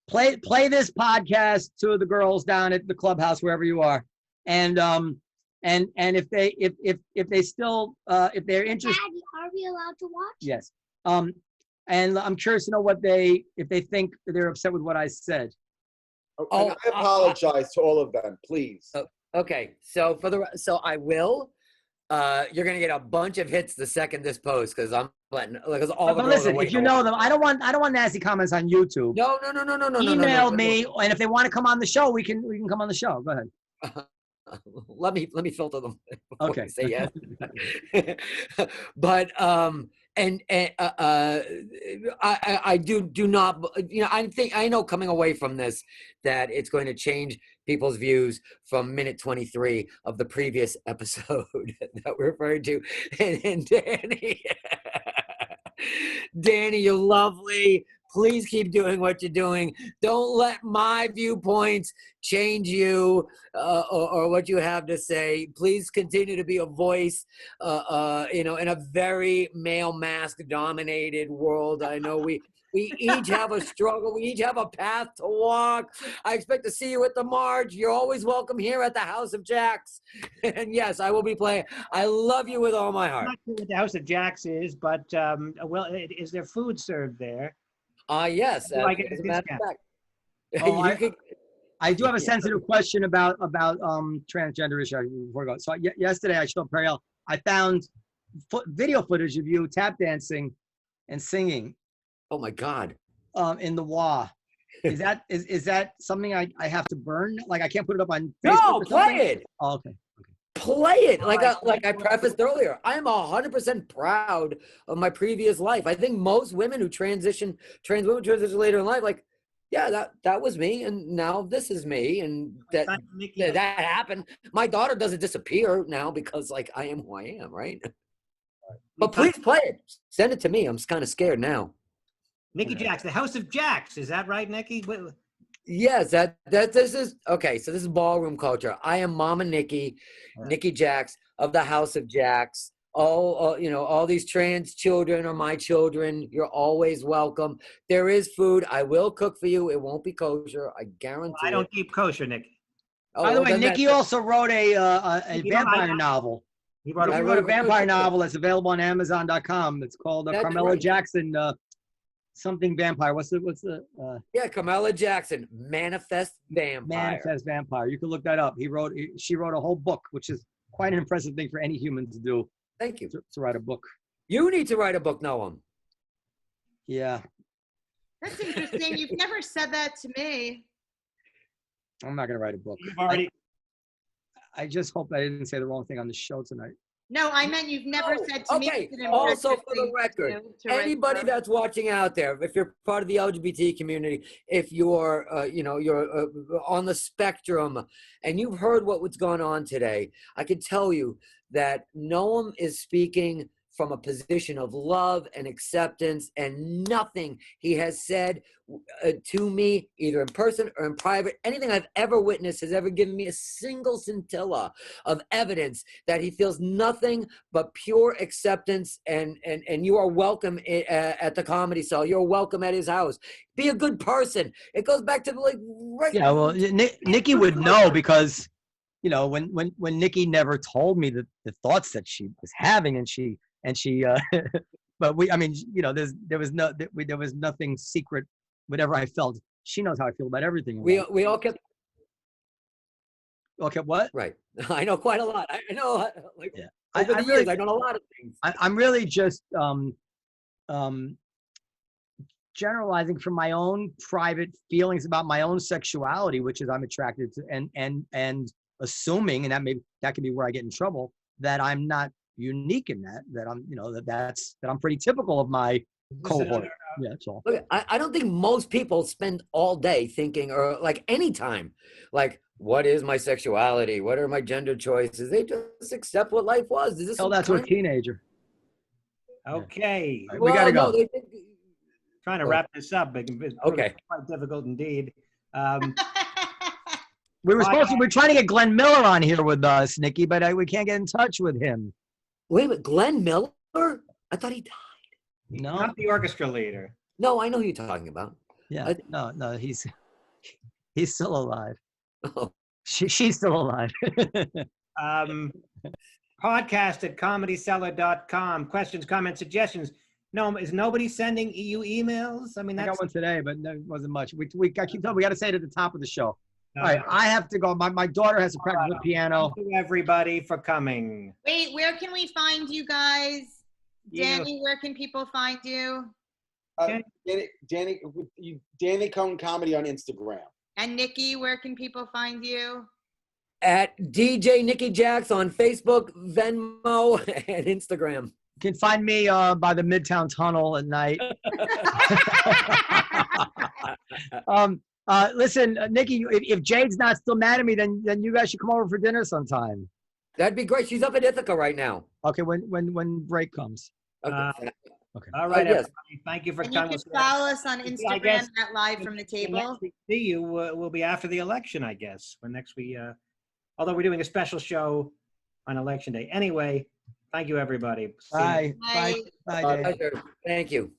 Speaker 3: play this podcast to the girls down at the clubhouse wherever you are, and if they still if they're interested.
Speaker 6: Daddy, are we allowed to watch?
Speaker 3: Yes. And I'm curious to know if they think they're upset with what I said.
Speaker 4: And I apologize to all of them, please.
Speaker 5: Okay, so I will. You're gonna get a bunch of hits the second this post because all the girls
Speaker 3: listen,
Speaker 5: are
Speaker 3: if you know them, I don't want nasty comments on YouTube.
Speaker 5: No.
Speaker 3: Email me, and if they want to come on the show, we can come on the show. Go ahead.
Speaker 5: Let me filter them before
Speaker 3: Okay.
Speaker 5: I say yes. But I do not, I know coming away from this that it's going to change people's views from minute 23 of the previous episode that we're referring to. And Danny, you're lovely. Please keep doing what you're doing. Don't let my viewpoints change you or what you have to say. Please continue to be a voice, in a very male mask dominated world. I know we each have a struggle. We each have a path to walk. I expect to see you at the march. You're always welcome here at the House of Jax. And yes, I will be playing. I love you with all my heart.
Speaker 2: I'm not sure what the House of Jax is, but is there food served there?
Speaker 5: Yes.
Speaker 2: Do I get a
Speaker 5: as a matter
Speaker 2: discount?
Speaker 5: of fact.
Speaker 3: I do have a sensitive question about transgender issue before we go. So yesterday I showed Periel. I found video footage of you tap dancing and singing.
Speaker 5: Oh my God.
Speaker 3: In the WA. Is that something I have to burn? Like I can't put it up on Facebook?
Speaker 5: No,
Speaker 3: or
Speaker 5: play
Speaker 3: something?
Speaker 5: it.
Speaker 3: Oh, okay.
Speaker 5: Play it. Like I prefaced earlier, I'm 100% proud of my previous life. I think most women who trans women transition later in life, like, yeah, that was me, and now this is me, and that happened. My daughter doesn't disappear now because like I am who I am, right? But please play it. Send it to me. I'm kind of scared now.
Speaker 2: Nikki Jax, the House of Jax. Is that right, Nikki?
Speaker 5: Yes, this is okay. So this is ballroom culture. I am Mama Nikki, Nikki Jax of the House of Jax. All these trans children are my children. You're always welcome. There is food. I will cook for you. It won't be kosher. I guarantee.
Speaker 2: I don't keep kosher, Nikki.
Speaker 3: By the way, Nikki also wrote a vampire novel. He wrote a vampire novel that's available on Amazon.com. It's called Carmela Jackson. Something vampire. What's the?
Speaker 5: Carmela Jackson, Manifest Vampire.
Speaker 3: Manifest Vampire. You can look that up. She wrote a whole book, which is quite an impressive thing for any human to do.
Speaker 5: Thank you.
Speaker 3: To write a book.
Speaker 5: You need to write a book, Noam.
Speaker 3: Yeah.
Speaker 1: That's interesting. You've never said that to me.
Speaker 3: I'm not gonna write a book.
Speaker 2: You've already.
Speaker 3: I just hope I didn't say the wrong thing on the show tonight.
Speaker 1: No, I meant you've never said to me.
Speaker 5: Okay. Also, for the record, anybody that's watching out there, if you're part of the LGBT community, if you're, you're on the spectrum, and you've heard what's going on today, I can tell you that Noam is speaking from a position of love and acceptance, and nothing he has said to me, either in person or in private, anything I've ever witnessed has ever given me a single scintilla of evidence that he feels nothing but pure acceptance, and you are welcome at the Comedy Cell. You're welcome at his house. Be a good person. It goes back to right.
Speaker 3: Yeah, well, Nikki would know because, when Nikki never told me the thoughts that she was having, and she but there was nothing secret. Whatever I felt, she knows how I feel about everything.
Speaker 5: We all kept.
Speaker 3: Okay, what?
Speaker 5: Right. I know quite a lot. I know,
Speaker 3: yeah.
Speaker 5: Over the years, I know a lot of things.
Speaker 3: I'm really just generalizing from my own private feelings about my own sexuality, which is I'm attracted to, and assuming, and that could be where I get in trouble, that I'm not unique in that I'm, that I'm pretty typical of my cohort. Yeah, that's all.
Speaker 5: Look, I don't think most people spend all day thinking, or like any time, like, what is my sexuality? What are my gender choices? They just accept what life was.
Speaker 3: Tell that to a teenager.
Speaker 2: Okay.
Speaker 3: Right, we gotta go.
Speaker 2: Trying to wrap this up. It's
Speaker 5: okay.
Speaker 2: Quite difficult indeed.
Speaker 3: We're trying to get Glenn Miller on here with us, Nikki, but we can't get in touch with him.
Speaker 5: Wait a minute, Glenn Miller? I thought he died.
Speaker 3: No.
Speaker 2: Not the orchestra leader.
Speaker 5: No, I know who you're talking about.
Speaker 3: Yeah. No, he's still alive.
Speaker 5: Oh,
Speaker 3: She's still alive.
Speaker 2: Podcast at comedycellar.com. Questions, comments, suggestions. No, is nobody sending you emails? I mean,
Speaker 3: I
Speaker 2: that's
Speaker 3: got one today, but no, it wasn't much. I keep telling we got to say it at the top of the show.
Speaker 2: uh,
Speaker 3: All right, I have to go. My daughter has to practice the piano.
Speaker 2: Thank you, everybody, for coming.
Speaker 1: Wait, where can we find you guys?
Speaker 2: You-
Speaker 1: Danny, where can people find you?
Speaker 4: Danny Cohen Comedy on Instagram.
Speaker 1: And Nikki, where can people find you?
Speaker 5: at DJ Nikki Jax on Facebook, Venmo, and Instagram.
Speaker 3: You can find me by the Midtown Tunnel at night. Listen, Nikki, if Jade's not still mad at me, then you guys should come over for dinner sometime.
Speaker 5: That'd be great. She's up in Ithaca right now.
Speaker 3: Okay, when break comes.
Speaker 5: Okay.
Speaker 3: Okay.
Speaker 2: All right,
Speaker 5: yes.
Speaker 2: everybody. Thank you for
Speaker 1: And you
Speaker 2: coming.
Speaker 1: can follow us on
Speaker 2: I
Speaker 1: Instagram
Speaker 2: guess-
Speaker 1: at Live from the
Speaker 2: Next
Speaker 1: Table.
Speaker 2: we see you will be after the election, I guess. When next we, although we're doing a special show on election day. Anyway, thank you, everybody. See you
Speaker 3: Bye.
Speaker 1: Bye.
Speaker 3: Bye. Bye, Dave.
Speaker 5: Pleasure. Thank you.